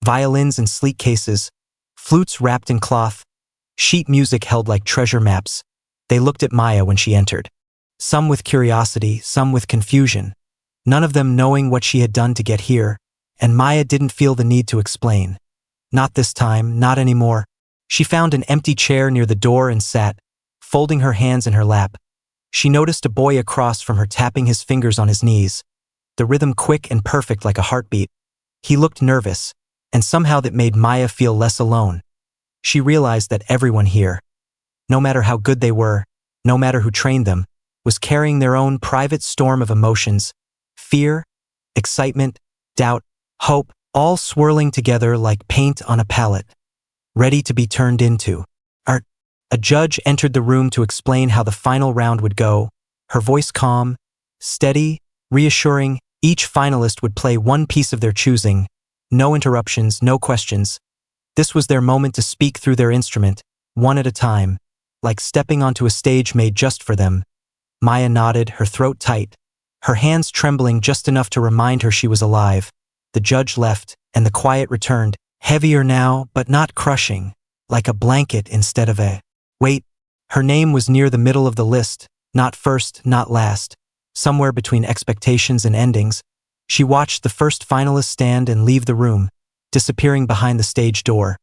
violins in sleek cases, flutes wrapped in cloth, sheet music held like treasure maps. They looked at Maya when she entered. Some with curiosity, some with confusion, none of them knowing what she had done to get here, and Maya didn't feel the need to explain. Not this time, not anymore. She found an empty chair near the door and sat, folding her hands in her lap. She noticed a boy across from her tapping his fingers on his knees, the rhythm quick and perfect like a heartbeat. He looked nervous, and somehow that made Maya feel less alone. She realized that everyone here, no matter how good they were, no matter who trained them, was carrying their own private storm of emotions, fear, excitement, doubt, hope, all swirling together like paint on a palette, ready to be turned into art. A judge entered the room to explain how the final round would go, her voice calm, steady, reassuring. Each finalist would play one piece of their choosing, no interruptions, no questions. This was their moment to speak through their instrument, one at a time, like stepping onto a stage made just for them. Maya nodded, her throat tight, her hands trembling just enough to remind her she was alive. The judge left, and the quiet returned, heavier now, but not crushing, like a blanket instead of a weight. Her name was near the middle of the list, not first, not last, somewhere between expectations and endings. She watched the first finalist stand and leave the room, disappearing behind the stage door.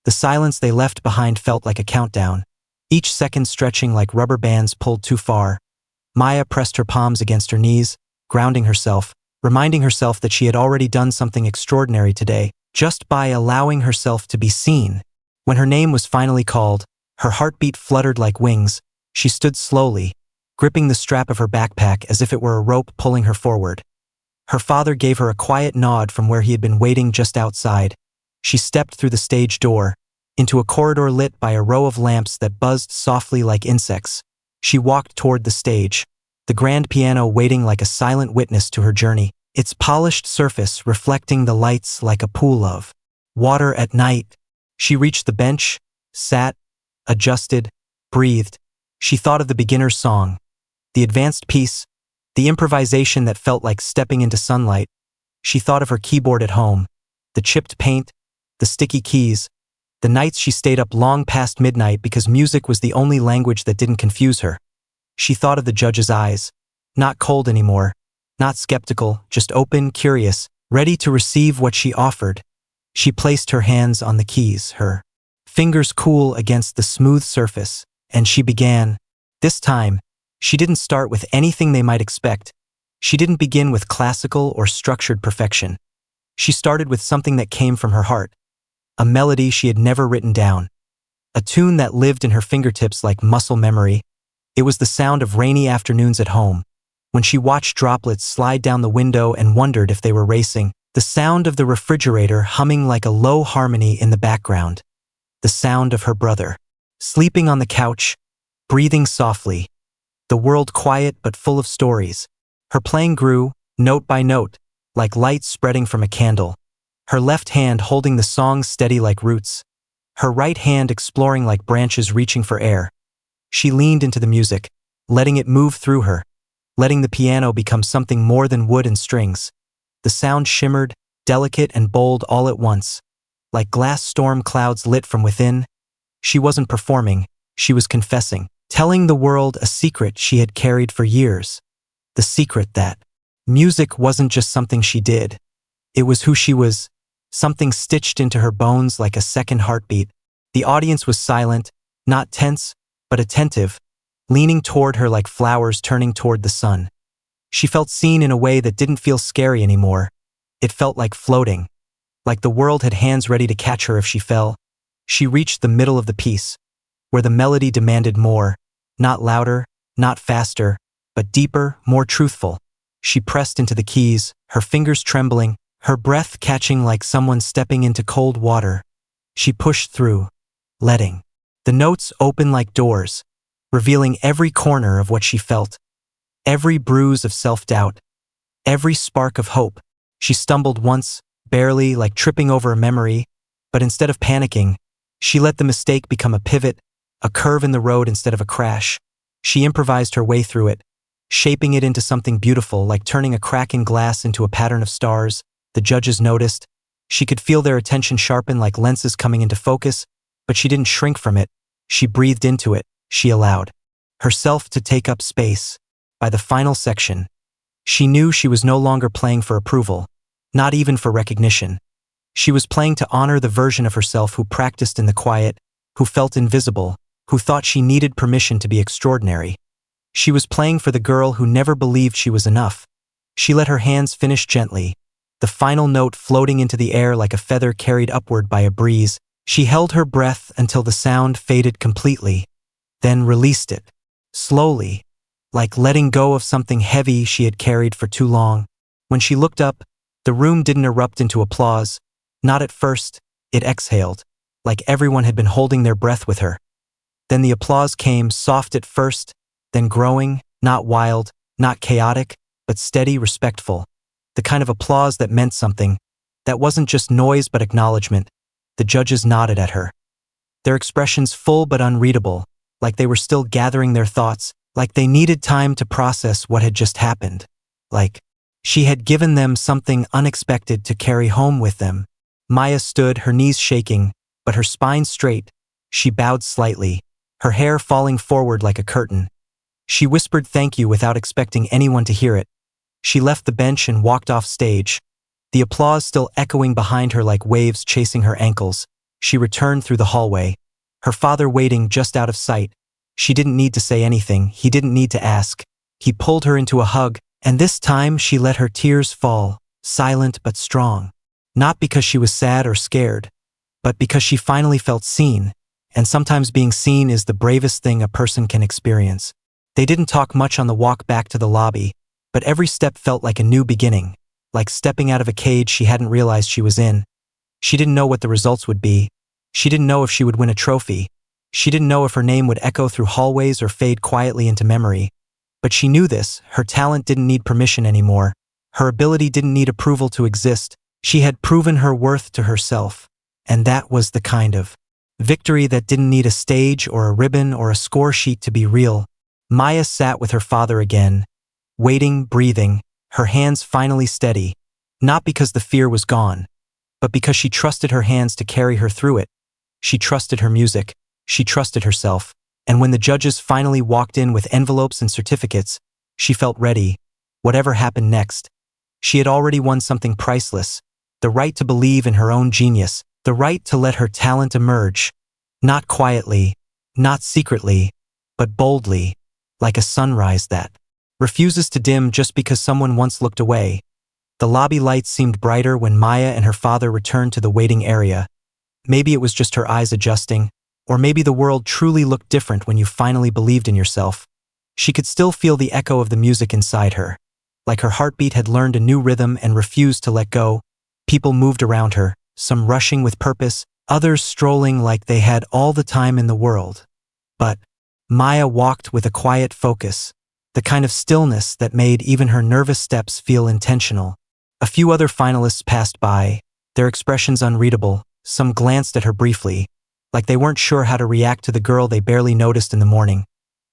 The silence they left behind felt like a countdown, each second stretching like rubber bands pulled too far. Maya pressed her palms against her knees, grounding herself, reminding herself that she had already done something extraordinary today, just by allowing herself to be seen. When her name was finally called, her heartbeat fluttered like wings. She stood slowly, gripping the strap of her backpack as if it were a rope pulling her forward. Her father gave her a quiet nod from where he had been waiting just outside. She stepped through the stage door, into a corridor lit by a row of lamps that buzzed softly like insects. She walked toward the stage, the grand piano waiting like a silent witness to her journey, its polished surface reflecting the lights like a pool of water at night. She reached the bench, sat, adjusted, breathed. She thought of the beginner's song, the advanced piece, the improvisation that felt like stepping into sunlight. She thought of her keyboard at home, the chipped paint, the sticky keys, the nights she stayed up long past midnight because music was the only language that didn't confuse her. She thought of the judge's eyes, not cold anymore, not skeptical, just open, curious, ready to receive what she offered. She placed her hands on the keys, her fingers cool against the smooth surface, and she began. This time, she didn't start with anything they might expect. She didn't begin with classical or structured perfection. She started with something that came from her heart, a melody she had never written down, a tune that lived in her fingertips like muscle memory. It was the sound of rainy afternoons at home, when she watched droplets slide down the window and wondered if they were racing, the sound of the refrigerator humming like a low harmony in the background, the sound of her brother, sleeping on the couch, breathing softly, the world quiet but full of stories. Her playing grew, note by note, like light spreading from a candle, her left hand holding the song steady like roots, her right hand exploring like branches reaching for air. She leaned into the music, letting it move through her, letting the piano become something more than wood and strings. The sound shimmered, delicate and bold all at once, like glass storm clouds lit from within. She wasn't performing, she was confessing, telling the world a secret she had carried for years. The secret that music wasn't just something she did. It was who she was, something stitched into her bones like a second heartbeat. The audience was silent, not tense, but attentive, leaning toward her like flowers turning toward the sun. She felt seen in a way that didn't feel scary anymore. It felt like floating, like the world had hands ready to catch her if she fell. She reached the middle of the piece, where the melody demanded more, not louder, not faster, but deeper, more truthful. She pressed into the keys, her fingers trembling, her breath catching like someone stepping into cold water. She pushed through, letting the notes open like doors, revealing every corner of what she felt, every bruise of self-doubt, every spark of hope. She stumbled once, barely, like tripping over a memory, but instead of panicking, she let the mistake become a pivot, a curve in the road instead of a crash. She improvised her way through it, shaping it into something beautiful, like turning a crack in glass into a pattern of stars. The judges noticed. She could feel their attention sharpen like lenses coming into focus, but she didn't shrink from it. She breathed into it. She allowed herself to take up space. By the final section, she knew she was no longer playing for approval, not even for recognition. She was playing to honor the version of herself who practiced in the quiet, who felt invisible, who thought she needed permission to be extraordinary. She was playing for the girl who never believed she was enough. She let her hands finish gently, the final note floating into the air like a feather carried upward by a breeze. She held her breath until the sound faded completely, then released it, slowly, like letting go of something heavy she had carried for too long. When she looked up, the room didn't erupt into applause. Not at first, it exhaled, like everyone had been holding their breath with her. Then the applause came, soft at first, then growing, not wild, not chaotic, but steady, respectful. The kind of applause that meant something, that wasn't just noise but acknowledgement. The judges nodded at her, their expressions full but unreadable, like they were still gathering their thoughts, like they needed time to process what had just happened, like she had given them something unexpected to carry home with them. Maya stood, her knees shaking, but her spine straight. She bowed slightly, her hair falling forward like a curtain. She whispered thank you without expecting anyone to hear it. She left the bench and walked off stage, the applause still echoing behind her like waves chasing her ankles. She returned through the hallway, her father waiting just out of sight. She didn't need to say anything, he didn't need to ask. He pulled her into a hug, and this time she let her tears fall, silent but strong. Not because she was sad or scared, but because she finally felt seen, and sometimes being seen is the bravest thing a person can experience. They didn't talk much on the walk back to the lobby, but every step felt like a new beginning, like stepping out of a cage she hadn't realized she was in. She didn't know what the results would be. She didn't know if she would win a trophy. She didn't know if her name would echo through hallways or fade quietly into memory. But she knew this, her talent didn't need permission anymore. Her ability didn't need approval to exist. She had proven her worth to herself. And that was the kind of victory that didn't need a stage or a ribbon or a score sheet to be real. Maya sat with her father again, waiting, breathing, her hands finally steady, not because the fear was gone, but because she trusted her hands to carry her through it. She trusted her music, she trusted herself, and when the judges finally walked in with envelopes and certificates, she felt ready. Whatever happened next, she had already won something priceless, the right to believe in her own genius, the right to let her talent emerge, not quietly, not secretly, but boldly, like a sunrise that refuses to dim just because someone once looked away. The lobby lights seemed brighter when Maya and her father returned to the waiting area. Maybe it was just her eyes adjusting, or maybe the world truly looked different when you finally believed in yourself. She could still feel the echo of the music inside her, like her heartbeat had learned a new rhythm and refused to let go. People moved around her, some rushing with purpose, others strolling like they had all the time in the world. But Maya walked with a quiet focus, the kind of stillness that made even her nervous steps feel intentional. A few other finalists passed by, their expressions unreadable. Some glanced at her briefly, like they weren't sure how to react to the girl they barely noticed in the morning.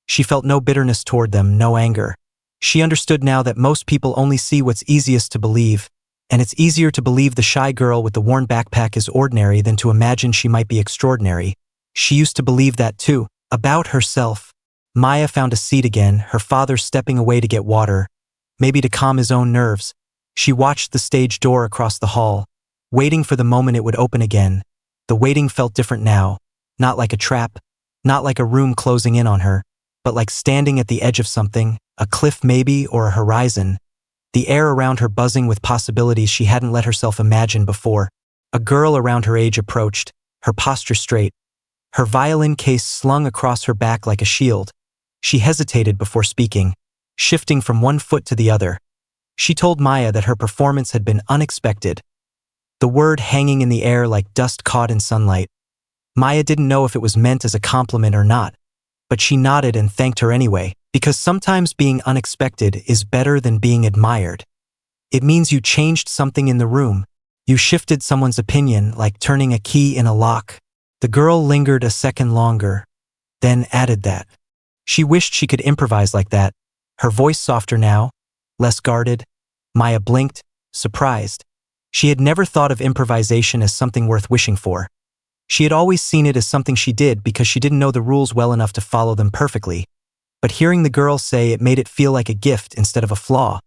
She felt no bitterness toward them, no anger. She understood now that most people only see what's easiest to believe, and it's easier to believe the shy girl with the worn backpack is ordinary than to imagine she might be extraordinary. She used to believe that too, about herself. Maya found a seat again, her father stepping away to get water, maybe to calm his own nerves. She watched the stage door across the hall, waiting for the moment it would open again. The waiting felt different now, not like a trap, not like a room closing in on her, but like standing at the edge of something, a cliff maybe, or a horizon. The air around her buzzing with possibilities she hadn't let herself imagine before. A girl around her age approached, her posture straight, her violin case slung across her back like a shield. She hesitated before speaking, shifting from one foot to the other. She told Maya that her performance had been unexpected, the word hanging in the air like dust caught in sunlight. Maya didn't know if it was meant as a compliment or not, but she nodded and thanked her anyway, because sometimes being unexpected is better than being admired. It means you changed something in the room. You shifted someone's opinion, like turning a key in a lock. The girl lingered a second longer, then added that she wished she could improvise like that, her voice softer now, less guarded. Maya blinked, surprised. She had never thought of improvisation as something worth wishing for. She had always seen it as something she did because she didn't know the rules well enough to follow them perfectly. But hearing the girl say it made it feel like a gift instead of a flaw.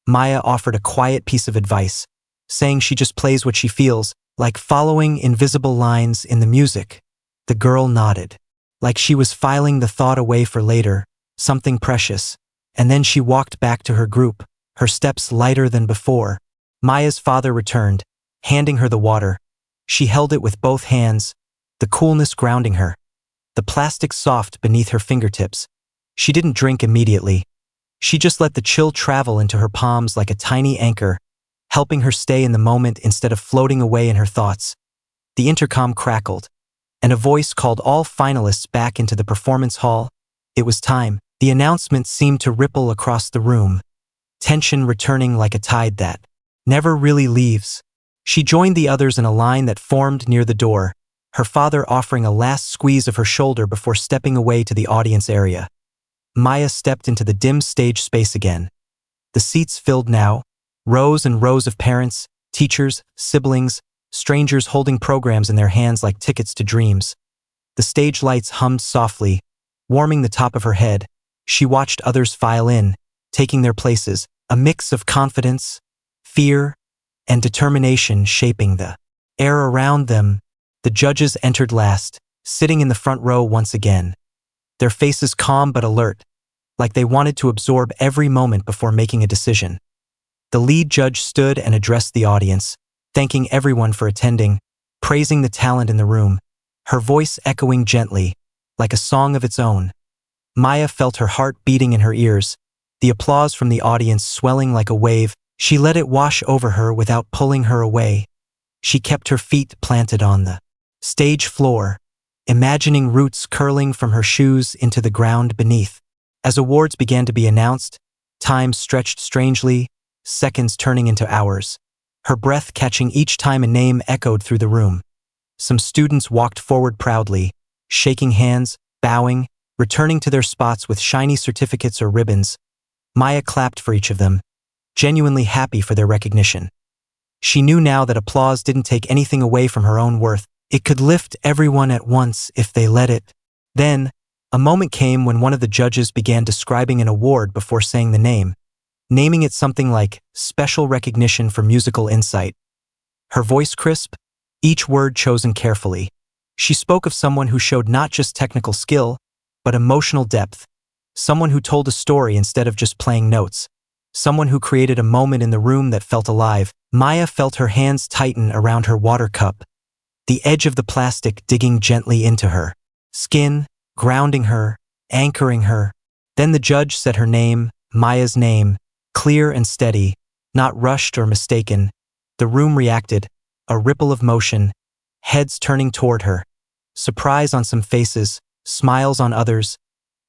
Maya offered a quiet piece of advice, saying she just plays what she feels, like following invisible lines in the music. The girl nodded, like she was filing the thought away for later, something precious. And then she walked back to her group, her steps lighter than before. Maya's father returned, handing her the water. She held it with both hands, the coolness grounding her, the plastic soft beneath her fingertips. She didn't drink immediately. She just let the chill travel into her palms like a tiny anchor, helping her stay in the moment instead of floating away in her thoughts. The intercom crackled, and a voice called all finalists back into the performance hall. It was time. The announcement seemed to ripple across the room, tension returning like a tide that never really leaves. She joined the others in a line that formed near the door, her father offering a last squeeze of her shoulder before stepping away to the audience area. Maya stepped into the dim stage space again. The seats filled now, rows and rows of parents, teachers, siblings, strangers holding programs in their hands like tickets to dreams. The stage lights hummed softly, warming the top of her head. She watched others file in, taking their places, a mix of confidence, fear, and determination shaping the air around them. The judges entered last, sitting in the front row once again, their faces calm but alert, like they wanted to absorb every moment before making a decision. The lead judge stood and addressed the audience, thanking everyone for attending, praising the talent in the room, her voice echoing gently, like a song of its own. Maya felt her heart beating in her ears, the applause from the audience swelling like a wave. She let it wash over her without pulling her away. She kept her feet planted on the stage floor, imagining roots curling from her shoes into the ground beneath. As awards began to be announced, time stretched strangely, seconds turning into hours, her breath catching each time a name echoed through the room. Some students walked forward proudly, shaking hands, bowing, returning to their spots with shiny certificates or ribbons. Maya clapped for each of them, genuinely happy for their recognition. She knew now that applause didn't take anything away from her own worth. It could lift everyone at once if they let it. Then, a moment came when one of the judges began describing an award before saying the name, naming it something like Special Recognition for Musical Insight. Her voice crisp, each word chosen carefully. She spoke of someone who showed not just technical skill, but emotional depth. Someone who told a story instead of just playing notes. Someone who created a moment in the room that felt alive. Maya felt her hands tighten around her water cup, the edge of the plastic digging gently into her skin, grounding her, anchoring her. Then the judge said her name, Maya's name, clear and steady, not rushed or mistaken. The room reacted, a ripple of motion, heads turning toward her. Surprise on some faces, smiles on others.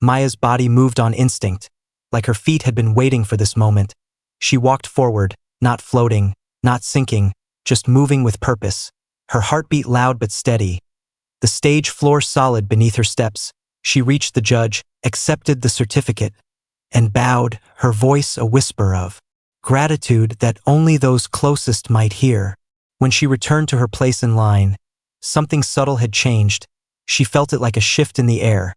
Maya's body moved on instinct, like her feet had been waiting for this moment. She walked forward, not floating, not sinking, just moving with purpose. Her heartbeat loud but steady. The stage floor solid beneath her steps. She reached the judge, accepted the certificate, and bowed, her voice a whisper of gratitude that only those closest might hear. When she returned to her place in line, something subtle had changed. She felt it like a shift in the air.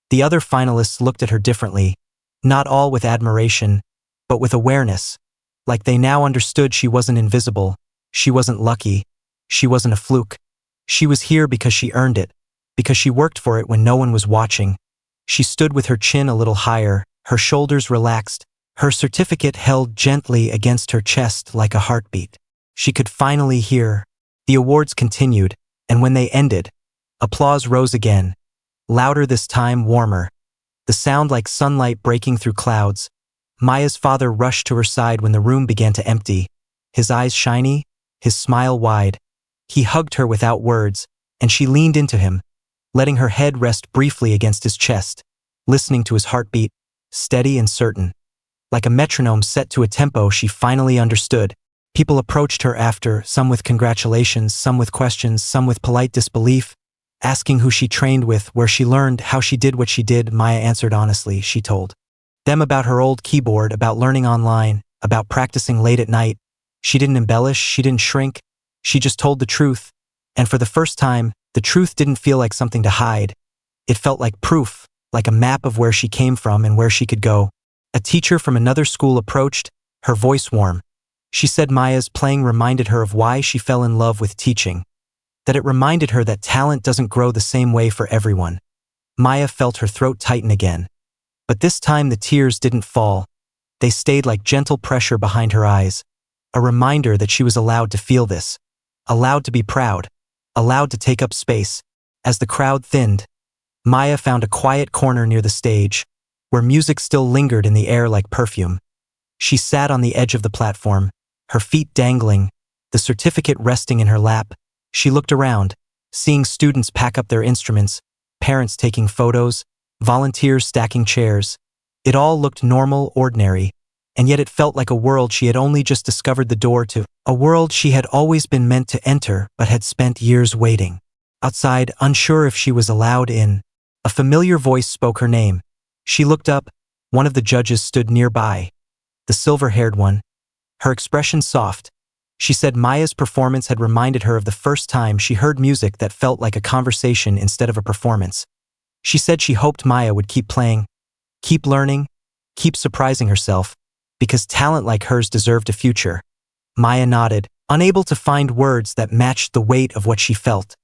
The other finalists looked at her differently, not all with admiration, but with awareness, like they now understood she wasn't invisible, she wasn't lucky, she wasn't a fluke. She was here because she earned it, because she worked for it when no one was watching. She stood with her chin a little higher, her shoulders relaxed, her certificate held gently against her chest like a heartbeat. She could finally hear. The awards continued, and when they ended, applause rose again, louder this time, warmer. The sound like sunlight breaking through clouds. Maya's father rushed to her side when the room began to empty, his eyes shiny, his smile wide. He hugged her without words, and she leaned into him, letting her head rest briefly against his chest, listening to his heartbeat, steady and certain. Like a metronome set to a tempo she finally understood. People approached her after, some with congratulations, some with questions, some with polite disbelief, asking who she trained with, where she learned, how she did what she did. Maya answered honestly. She told them about her old keyboard, about learning online, about practicing late at night. She didn't embellish, she didn't shrink, she just told the truth. And for the first time, the truth didn't feel like something to hide. It felt like proof, like a map of where she came from and where she could go. A teacher from another school approached, her voice warm. She said Maya's playing reminded her of why she fell in love with teaching, that it reminded her that talent doesn't grow the same way for everyone. Maya felt her throat tighten again. But this time the tears didn't fall. They stayed like gentle pressure behind her eyes, a reminder that she was allowed to feel this, allowed to be proud, allowed to take up space. As the crowd thinned, Maya found a quiet corner near the stage, where music still lingered in the air like perfume. She sat on the edge of the platform, her feet dangling, the certificate resting in her lap. She looked around, seeing students pack up their instruments, parents taking photos, volunteers stacking chairs. It all looked normal, ordinary, and yet it felt like a world she had only just discovered the door to, a world she had always been meant to enter but had spent years waiting. Outside, unsure if she was allowed in, a familiar voice spoke her name. She looked up. One of the judges stood nearby, the silver-haired one, her expression soft. She said Maya's performance had reminded her of the first time she heard music that felt like a conversation instead of a performance. She said she hoped Maya would keep playing, keep learning, keep surprising herself, because talent like hers deserved a future. Maya nodded, unable to find words that matched the weight of what she felt.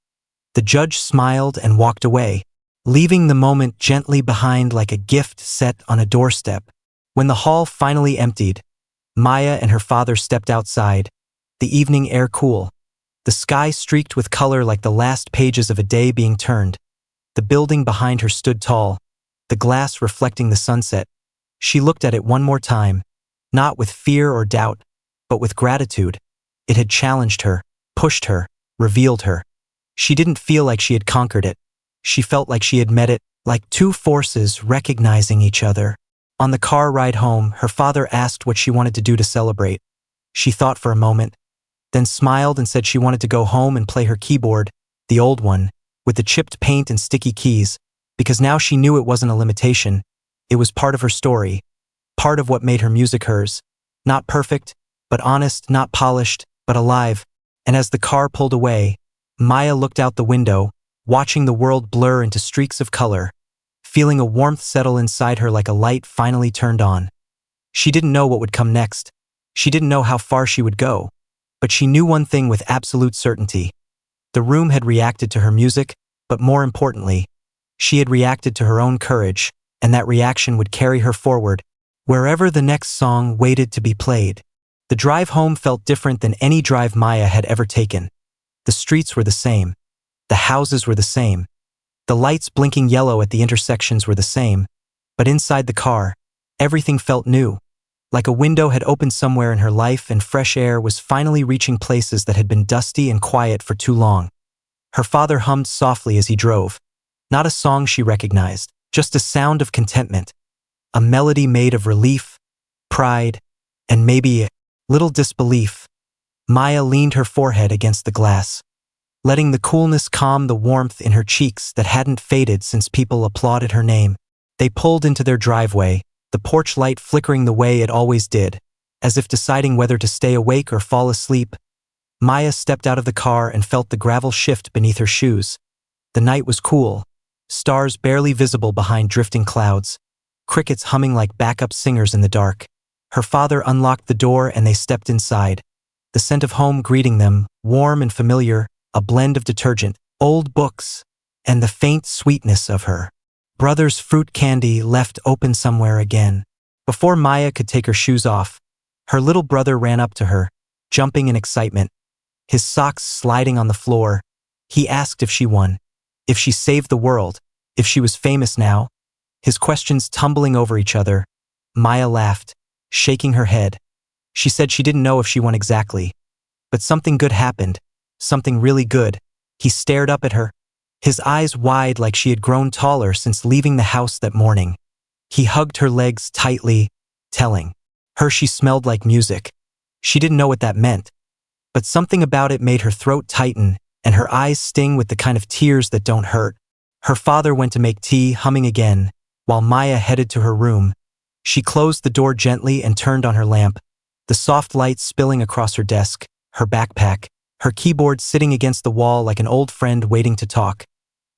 The judge smiled and walked away, leaving the moment gently behind like a gift set on a doorstep. When the hall finally emptied, Maya and her father stepped outside, the evening air cool, the sky streaked with color like the last pages of a day being turned. The building behind her stood tall, the glass reflecting the sunset. She looked at it one more time, not with fear or doubt, but with gratitude. It had challenged her, pushed her, revealed her. She didn't feel like she had conquered it. She felt like she had met it, like two forces recognizing each other. On the car ride home, her father asked what she wanted to do to celebrate. She thought for a moment, then smiled and said she wanted to go home and play her keyboard, the old one, with the chipped paint and sticky keys, because now she knew it wasn't a limitation. It was part of her story, part of what made her music hers. Not perfect, but honest, not polished, but alive. And as the car pulled away, Maya looked out the window, watching the world blur into streaks of color, feeling a warmth settle inside her like a light finally turned on. She didn't know what would come next. She didn't know how far she would go. But she knew one thing with absolute certainty. The room had reacted to her music, but more importantly, she had reacted to her own courage, and that reaction would carry her forward, wherever the next song waited to be played. The drive home felt different than any drive Maya had ever taken. The streets were the same. The houses were the same. The lights blinking yellow at the intersections were the same. But inside the car, everything felt new. Like a window had opened somewhere in her life and fresh air was finally reaching places that had been dusty and quiet for too long. Her father hummed softly as he drove. Not a song she recognized, just a sound of contentment. A melody made of relief, pride, and maybe a little disbelief. Maya leaned her forehead against the glass, letting the coolness calm the warmth in her cheeks that hadn't faded since people applauded her name. They pulled into their driveway, the porch light flickering the way it always did, as if deciding whether to stay awake or fall asleep. Maya stepped out of the car and felt the gravel shift beneath her shoes. The night was cool, stars barely visible behind drifting clouds, crickets humming like backup singers in the dark. Her father unlocked the door and they stepped inside, the scent of home greeting them, warm and familiar, a blend of detergent, old books, and the faint sweetness of her brother's fruit candy left open somewhere again. Before Maya could take her shoes off, her little brother ran up to her, jumping in excitement, his socks sliding on the floor. He asked if she won, if she saved the world, if she was famous now. His questions tumbling over each other. Maya laughed, shaking her head. She said she didn't know if she won exactly. But something good happened, something really good. He stared up at her, his eyes wide like she had grown taller since leaving the house that morning. He hugged her legs tightly, telling her she smelled like music. She didn't know what that meant, but something about it made her throat tighten and her eyes sting with the kind of tears that don't hurt. Her father went to make tea, humming again, while Maya headed to her room. She closed the door gently and turned on her lamp, the soft light spilling across her desk, her backpack, her keyboard sitting against the wall like an old friend waiting to talk.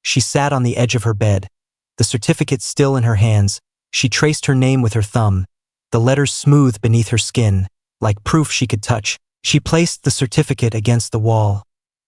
She sat on the edge of her bed, the certificate still in her hands. She traced her name with her thumb, the letters smooth beneath her skin, like proof she could touch. She placed the certificate against the wall,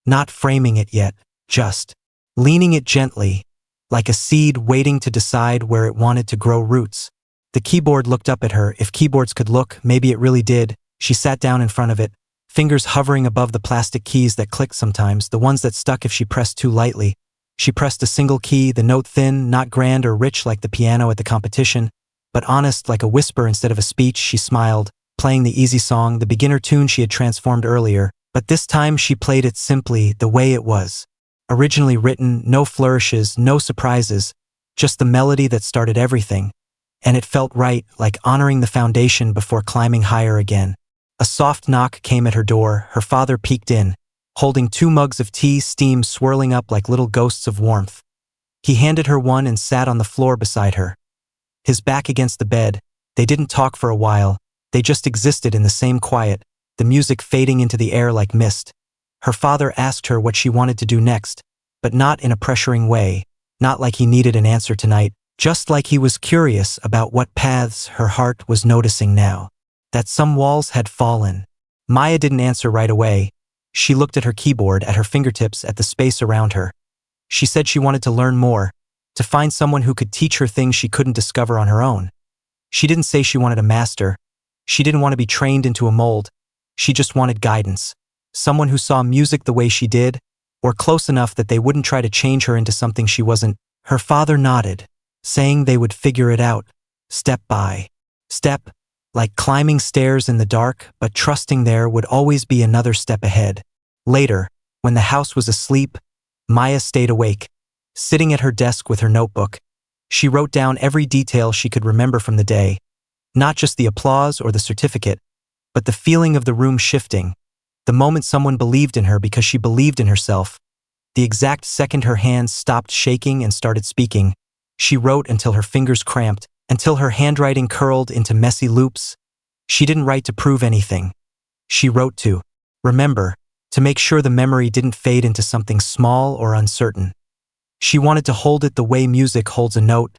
not framing it yet, just leaning it gently, like a seed waiting to decide where it wanted to grow roots. The keyboard looked up at her. If keyboards could look, maybe it really did. She sat down in front of it, fingers hovering above the plastic keys that clicked sometimes, the ones that stuck if she pressed too lightly. She pressed a single key, the note thin, not grand or rich like the piano at the competition, but honest like a whisper instead of a speech. She smiled, playing the easy song, the beginner tune she had transformed earlier, but this time she played it simply, the way it was. Originally written, no flourishes, no surprises, just the melody that started everything. And it felt right, like honoring the foundation before climbing higher again. A soft knock came at her door. Her father peeked in, holding 2 mugs of tea, steam swirling up like little ghosts of warmth. He handed her one and sat on the floor beside her, his back against the bed. They didn't talk for a while. They just existed in the same quiet, the music fading into the air like mist. Her father asked her what she wanted to do next, but not in a pressuring way, not like he needed an answer tonight, just like he was curious about what paths her heart was noticing now. That some walls had fallen. Maya didn't answer right away. She looked at her keyboard, at her fingertips, at the space around her. She said she wanted to learn more, to find someone who could teach her things she couldn't discover on her own. She didn't say she wanted a master. She didn't want to be trained into a mold. She just wanted guidance. Someone who saw music the way she did, or close enough that they wouldn't try to change her into something she wasn't. Her father nodded, saying they would figure it out, step by step, like climbing stairs in the dark, but trusting there would always be another step ahead. Later, when the house was asleep, Maya stayed awake, sitting at her desk with her notebook. She wrote down every detail she could remember from the day, not just the applause or the certificate, but the feeling of the room shifting, the moment someone believed in her because she believed in herself. The exact second her hands stopped shaking and started speaking, she wrote until her fingers cramped, until her handwriting curled into messy loops. She didn't write to prove anything. She wrote to remember, to make sure the memory didn't fade into something small or uncertain. She wanted to hold it the way music holds a note,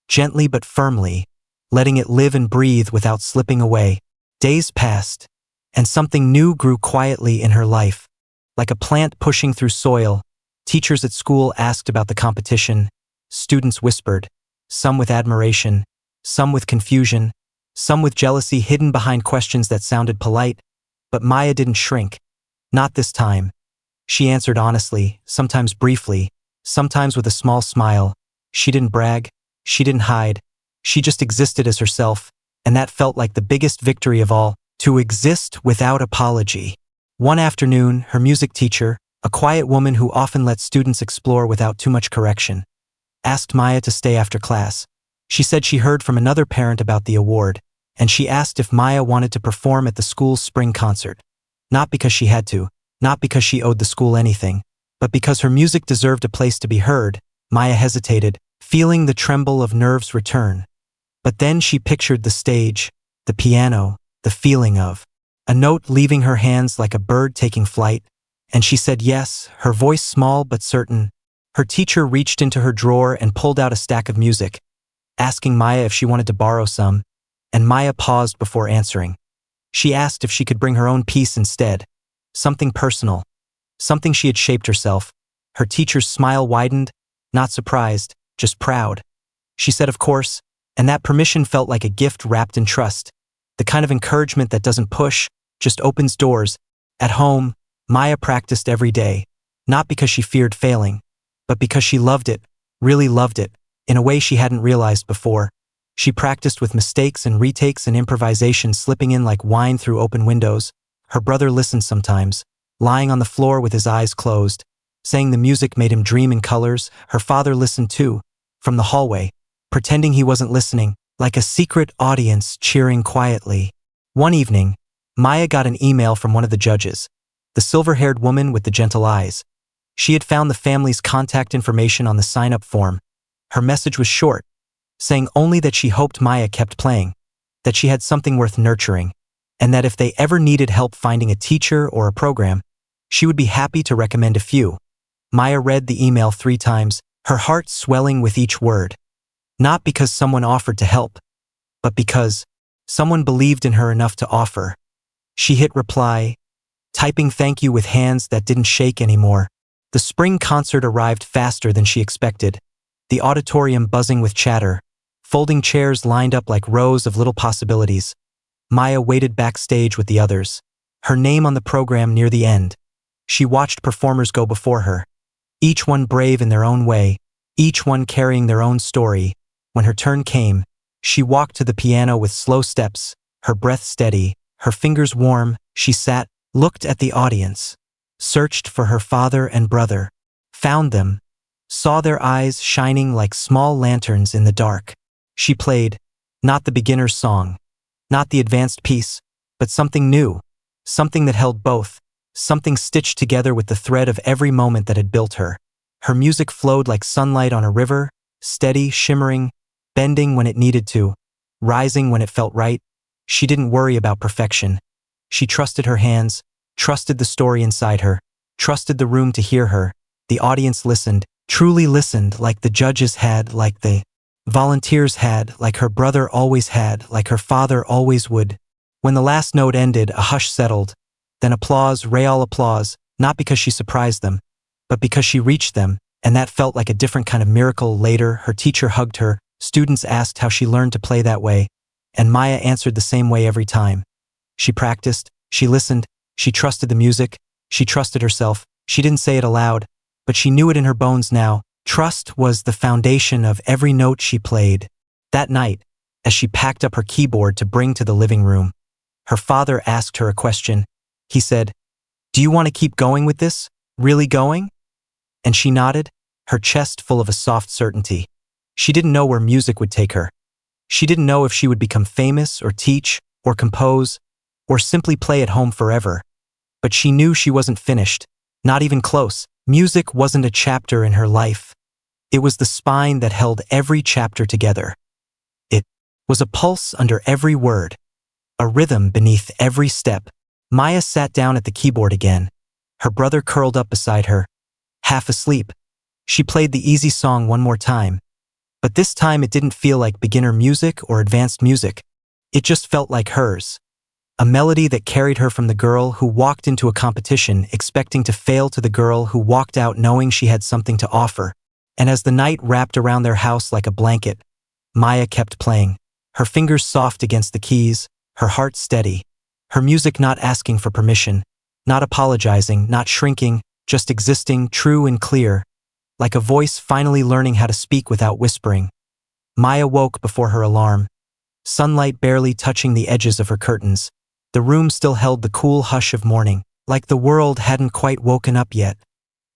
gently but firmly, letting it live and breathe without slipping away. Days passed, and something new grew quietly in her life. Like a plant pushing through soil, teachers at school asked about the competition, students whispered, some with admiration, some with confusion, some with jealousy hidden behind questions that sounded polite, but Maya didn't shrink. Not this time. She answered honestly, sometimes briefly, sometimes with a small smile. She didn't brag, she didn't hide, she just existed as herself, and that felt like the biggest victory of all, to exist without apology. One afternoon, her music teacher, a quiet woman who often let students explore without too much correction, asked Maya to stay after class. She said she heard from another parent about the award, and she asked if Maya wanted to perform at the school's spring concert. Not because she had to, not because she owed the school anything, but because her music deserved a place to be heard. Maya hesitated, feeling the tremble of nerves return. But then she pictured the stage, the piano, the feeling of a note leaving her hands like a bird taking flight, and she said yes, her voice small but certain. Her teacher reached into her drawer and pulled out a stack of music, asking Maya if she wanted to borrow some, and Maya paused before answering. She asked if she could bring her own piece instead, something personal, something she had shaped herself. Her teacher's smile widened, not surprised, just proud. She said of course, and that permission felt like a gift wrapped in trust, the kind of encouragement that doesn't push, just opens doors. At home, Maya practiced every day, not because she feared failing, but because she loved it, really loved it, in a way she hadn't realized before. She practiced with mistakes and retakes and improvisation slipping in like wine through open windows. Her brother listened sometimes, lying on the floor with his eyes closed, saying the music made him dream in colors. Her father listened too, from the hallway, pretending he wasn't listening, like a secret audience cheering quietly. One evening, Maya got an email from one of the judges, the silver-haired woman with the gentle eyes. She had found the family's contact information on the sign-up form. Her message was short, saying only that she hoped Maya kept playing, that she had something worth nurturing, and that if they ever needed help finding a teacher or a program, she would be happy to recommend a few. Maya read the email 3 times, her heart swelling with each word. Not because someone offered to help, but because someone believed in her enough to offer. She hit reply, typing thank you with hands that didn't shake anymore. The spring concert arrived faster than she expected, the auditorium buzzing with chatter, folding chairs lined up like rows of little possibilities. Maya waited backstage with the others, her name on the program near the end. She watched performers go before her, each one brave in their own way, each one carrying their own story. When her turn came, she walked to the piano with slow steps, her breath steady, her fingers warm. She sat, looked at the audience, searched for her father and brother, found them, saw their eyes shining like small lanterns in the dark. She played, not the beginner's song, not the advanced piece, but something new, something that held both, something stitched together with the thread of every moment that had built her. Her music flowed like sunlight on a river, steady, shimmering, bending when it needed to, rising when it felt right. She didn't worry about perfection. She trusted her hands, trusted the story inside her, trusted the room to hear her. The audience listened, truly listened, like the judges had, like the volunteers had, like her brother always had, like her father always would. When the last note ended, a hush settled. Then applause, real applause, not because she surprised them, but because she reached them, and that felt like a different kind of miracle. Later, her teacher hugged her, students asked how she learned to play that way, and Maya answered the same way every time. She practiced, she listened, she trusted the music, she trusted herself. She didn't say it aloud, but she knew it in her bones now. Trust was the foundation of every note she played. That night, as she packed up her keyboard to bring to the living room, her father asked her a question. He said, "Do you want to keep going with this? Really going?" And she nodded, her chest full of a soft certainty. She didn't know where music would take her. She didn't know if she would become famous or teach or compose or simply play at home forever. But she knew she wasn't finished, not even close. Music wasn't a chapter in her life. It was the spine that held every chapter together. It was a pulse under every word, a rhythm beneath every step. Maya sat down at the keyboard again. Her brother curled up beside her, half asleep. She played the easy song one more time. But this time it didn't feel like beginner music or advanced music. It just felt like hers. A melody that carried her from the girl who walked into a competition expecting to fail to the girl who walked out knowing she had something to offer. And as the night wrapped around their house like a blanket, Maya kept playing, her fingers soft against the keys, her heart steady, her music not asking for permission, not apologizing, not shrinking, just existing, true and clear, like a voice finally learning how to speak without whispering. Maya woke before her alarm, sunlight barely touching the edges of her curtains. The room still held the cool hush of morning, like the world hadn't quite woken up yet.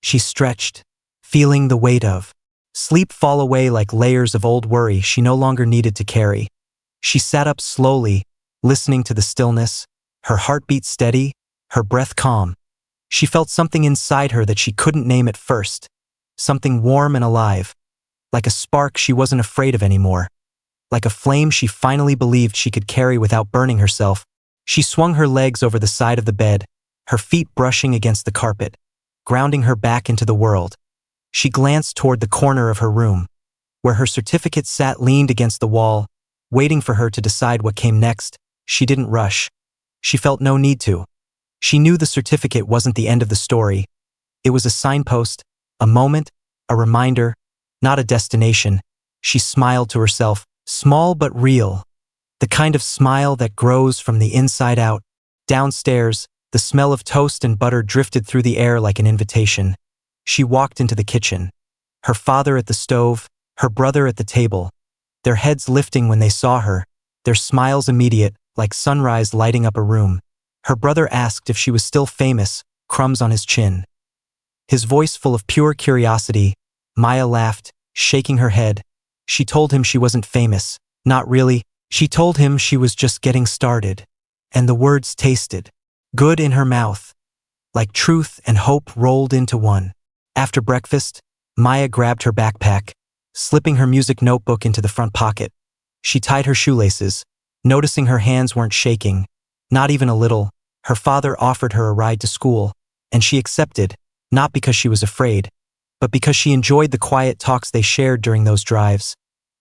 She stretched, feeling the weight of sleep fall away like layers of old worry she no longer needed to carry. She sat up slowly, listening to the stillness, her heartbeat steady, her breath calm. She felt something inside her that she couldn't name at first, something warm and alive, like a spark she wasn't afraid of anymore, like a flame she finally believed she could carry without burning herself. She swung her legs over the side of the bed, her feet brushing against the carpet, grounding her back into the world. She glanced toward the corner of her room, where her certificate sat leaned against the wall, waiting for her to decide what came next. She didn't rush. She felt no need to. She knew the certificate wasn't the end of the story. It was a signpost, a moment, a reminder, not a destination. She smiled to herself, small but real. The kind of smile that grows from the inside out. Downstairs, the smell of toast and butter drifted through the air like an invitation. She walked into the kitchen. Her father at the stove, her brother at the table, their heads lifting when they saw her, their smiles immediate, like sunrise lighting up a room. Her brother asked if she was still famous, crumbs on his chin. His voice full of pure curiosity. Maya laughed, shaking her head. She told him she wasn't famous. Not really. She told him she was just getting started. And the words tasted good in her mouth, like truth and hope rolled into one. After breakfast, Maya grabbed her backpack, slipping her music notebook into the front pocket. She tied her shoelaces, noticing her hands weren't shaking, not even a little. Her father offered her a ride to school, and she accepted, not because she was afraid, but because she enjoyed the quiet talks they shared during those drives.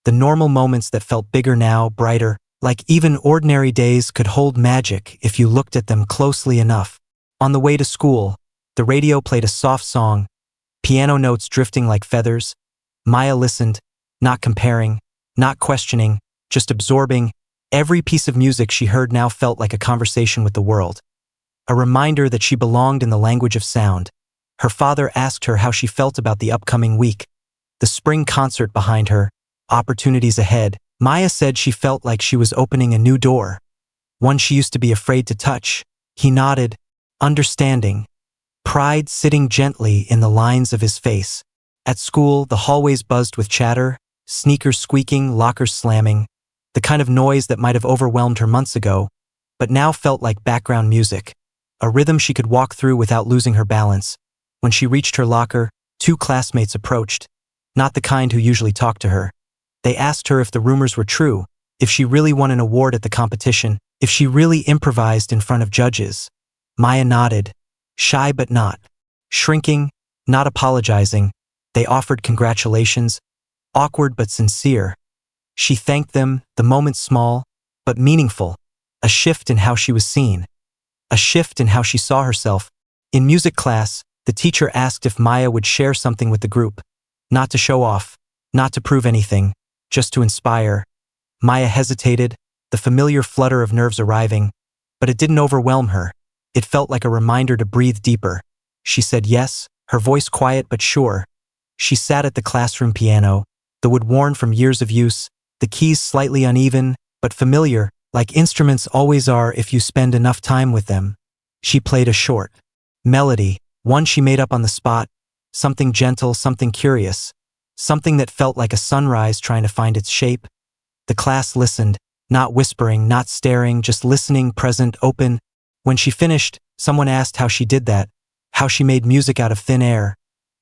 The normal moments that felt bigger now, brighter, like even ordinary days could hold magic if you looked at them closely enough. On the way to school, the radio played a soft song, piano notes drifting like feathers. Maya listened, not comparing, not questioning, just absorbing. Every piece of music she heard now felt like a conversation with the world, a reminder that she belonged in the language of sound. Her father asked her how she felt about the upcoming week, the spring concert behind her, opportunities ahead. Maya said she felt like she was opening a new door, one she used to be afraid to touch. He nodded, understanding, pride sitting gently in the lines of his face. At school, the hallways buzzed with chatter, sneakers squeaking, lockers slamming, the kind of noise that might have overwhelmed her months ago, but now felt like background music, a rhythm she could walk through without losing her balance. When she reached her locker, two classmates approached, not the kind who usually talked to her. They asked her if the rumors were true, if she really won an award at the competition, if she really improvised in front of judges. Maya nodded, shy but not shrinking, not apologizing. They offered congratulations, awkward but sincere. She thanked them, the moment small, but meaningful, a shift in how she was seen, a shift in how she saw herself. In music class, the teacher asked if Maya would share something with the group, not to show off, not to prove anything, just to inspire. Maya hesitated, the familiar flutter of nerves arriving, but it didn't overwhelm her. It felt like a reminder to breathe deeper. She said yes, her voice quiet but sure. She sat at the classroom piano, the wood worn from years of use, the keys slightly uneven, but familiar, like instruments always are if you spend enough time with them. She played a short melody, one she made up on the spot, something gentle, something curious, something that felt like a sunrise trying to find its shape. The class listened, not whispering, not staring, just listening, present, open. When she finished, someone asked how she did that, how she made music out of thin air.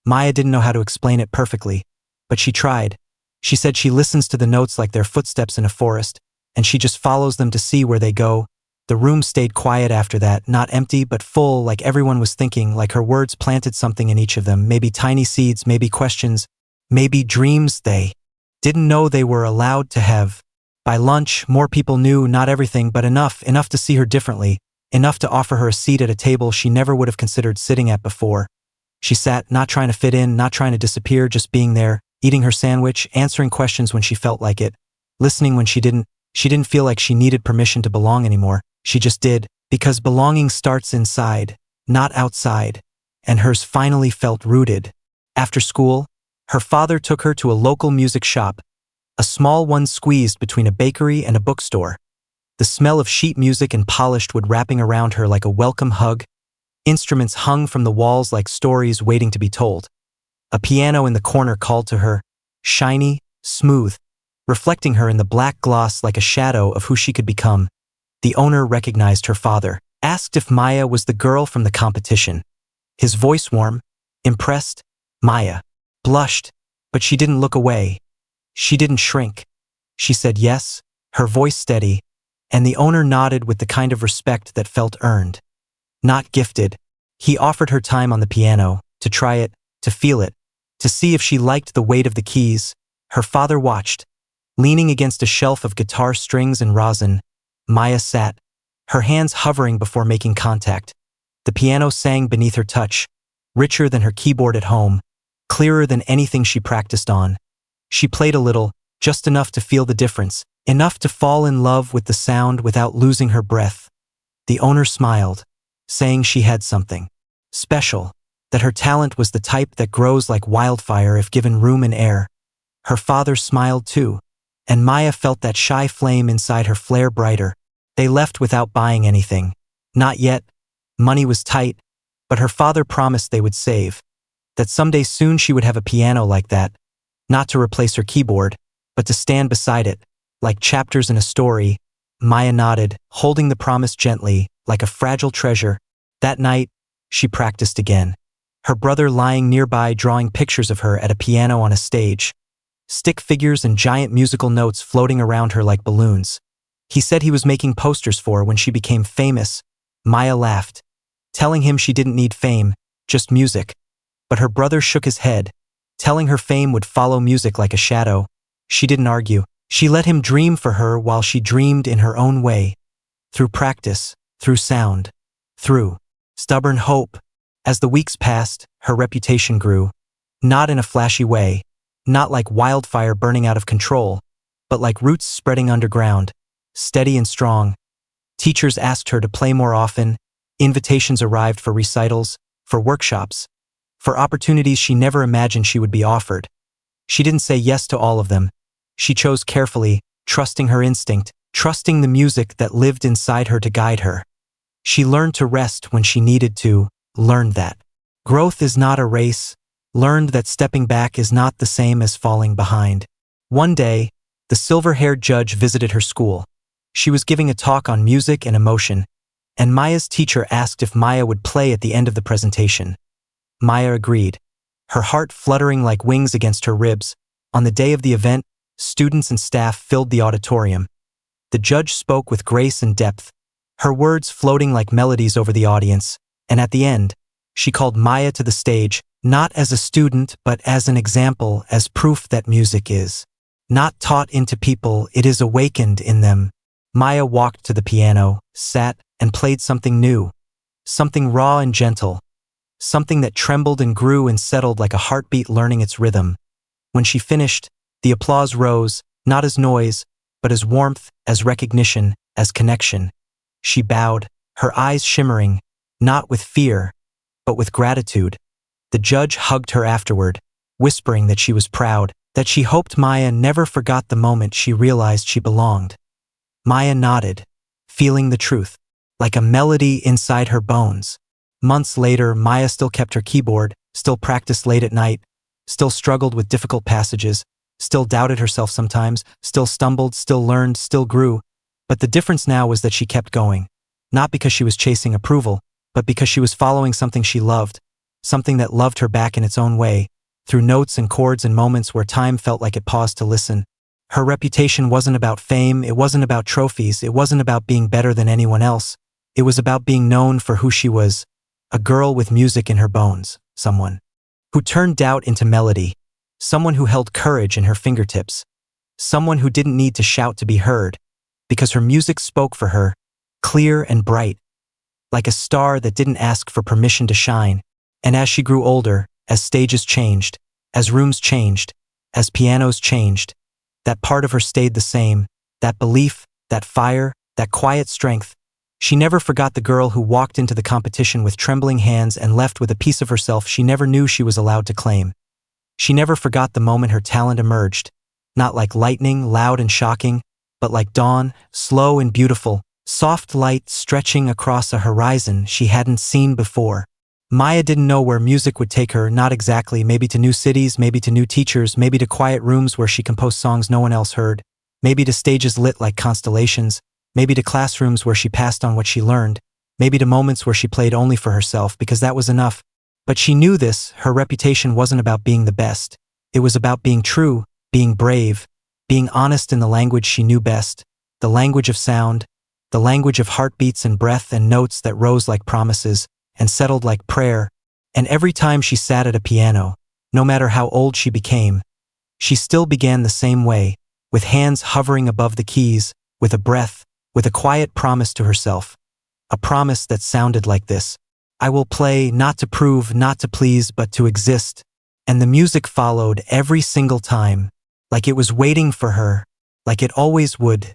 Maya didn't know how to explain it perfectly, but she tried. She said she listens to the notes like they're footsteps in a forest, and she just follows them to see where they go. The room stayed quiet after that, not empty but full, like everyone was thinking, like her words planted something in each of them, maybe tiny seeds, maybe questions, maybe dreams they didn't know they were allowed to have. By lunch, more people knew, not everything, but enough to see her differently, enough to offer her a seat at a table she never would have considered sitting at before. She sat, not trying to fit in, not trying to disappear, just being there, eating her sandwich, answering questions when she felt like it, listening when she didn't. She didn't feel like she needed permission to belong anymore. She just did, because belonging starts inside, not outside, and hers finally felt rooted. After school, her father took her to a local music shop, a small one squeezed between a bakery and a bookstore. The smell of sheet music and polished wood wrapping around her like a welcome hug. Instruments hung from the walls like stories waiting to be told. A piano in the corner called to her, shiny, smooth, reflecting her in the black gloss like a shadow of who she could become. The owner recognized her father, asked if Maya was the girl from the competition. His voice warm, impressed. Maya blushed, but she didn't look away. She didn't shrink. She said yes, her voice steady, and the owner nodded with the kind of respect that felt earned, not gifted. He offered her time on the piano, to try it, to feel it, to see if she liked the weight of the keys. Her father watched, leaning against a shelf of guitar strings and rosin. Maya sat, her hands hovering before making contact. The piano sang beneath her touch, richer than her keyboard at home, clearer than anything she practiced on. She played a little, just enough to feel the difference, enough to fall in love with the sound without losing her breath. The owner smiled, saying she had something special, that her talent was the type that grows like wildfire if given room and air. Her father smiled too, and Maya felt that shy flame inside her flare brighter. They left without buying anything. Not yet. Money was tight, but her father promised they would save, that someday soon she would have a piano like that, not to replace her keyboard, but to stand beside it, like chapters in a story. Maya nodded, holding the promise gently, like a fragile treasure. That night, she practiced again, her brother lying nearby drawing pictures of her at a piano on a stage, stick figures and giant musical notes floating around her like balloons. He said he was making posters for her when she became famous. Maya laughed, telling him she didn't need fame, just music. But her brother shook his head, telling her fame would follow music like a shadow. She didn't argue. She let him dream for her while she dreamed in her own way. Through practice, through sound, through stubborn hope. As the weeks passed, her reputation grew. Not in a flashy way, not like wildfire burning out of control, but like roots spreading underground, steady and strong. Teachers asked her to play more often. Invitations arrived for recitals, for workshops, for opportunities she never imagined she would be offered. She didn't say yes to all of them. She chose carefully, trusting her instinct, trusting the music that lived inside her to guide her. She learned to rest when she needed to, learned that growth is not a race, learned that stepping back is not the same as falling behind. One day, the silver-haired judge visited her school. She was giving a talk on music and emotion, and Maya's teacher asked if Maya would play at the end of the presentation. Maya agreed, her heart fluttering like wings against her ribs. On the day of the event, students and staff filled the auditorium. The judge spoke with grace and depth, her words floating like melodies over the audience, and at the end, she called Maya to the stage, not as a student but as an example, as proof that music is not taught into people, it is awakened in them. Maya walked to the piano, sat, and played something new, something raw and gentle, something that trembled and grew and settled like a heartbeat learning its rhythm. When she finished, the applause rose, not as noise, but as warmth, as recognition, as connection. She bowed, her eyes shimmering, not with fear, but with gratitude. The judge hugged her afterward, whispering that she was proud, that she hoped Maya never forgot the moment she realized she belonged. Maya nodded, feeling the truth, like a melody inside her bones. Months later, Maya still kept her keyboard, still practiced late at night, still struggled with difficult passages, still doubted herself sometimes, still stumbled, still learned, still grew. But the difference now was that she kept going. Not because she was chasing approval, but because she was following something she loved, something that loved her back in its own way, through notes and chords and moments where time felt like it paused to listen. Her reputation wasn't about fame, it wasn't about trophies, it wasn't about being better than anyone else. It was about being known for who she was, a girl with music in her bones, someone who turned doubt into melody, someone who held courage in her fingertips, someone who didn't need to shout to be heard, because her music spoke for her, clear and bright, like a star that didn't ask for permission to shine. And as she grew older, as stages changed, as rooms changed, as pianos changed, that part of her stayed the same, that belief, that fire, that quiet strength. She never forgot the girl who walked into the competition with trembling hands and left with a piece of herself she never knew she was allowed to claim. She never forgot the moment her talent emerged, not like lightning, loud and shocking, but like dawn, slow and beautiful, soft light stretching across a horizon she hadn't seen before. Maya didn't know where music would take her, not exactly, maybe to new cities, maybe to new teachers, maybe to quiet rooms where she composed songs no one else heard, maybe to stages lit like constellations, maybe to classrooms where she passed on what she learned, maybe to moments where she played only for herself because that was enough. But she knew this, her reputation wasn't about being the best. It was about being true, being brave, being honest in the language she knew best, the language of sound, the language of heartbeats and breath and notes that rose like promises and settled like prayer. And every time she sat at a piano, no matter how old she became, she still began the same way, with hands hovering above the keys, with a breath, with a quiet promise to herself, a promise that sounded like this: I will play not to prove, not to please, but to exist. And the music followed every single time, like it was waiting for her, like it always would.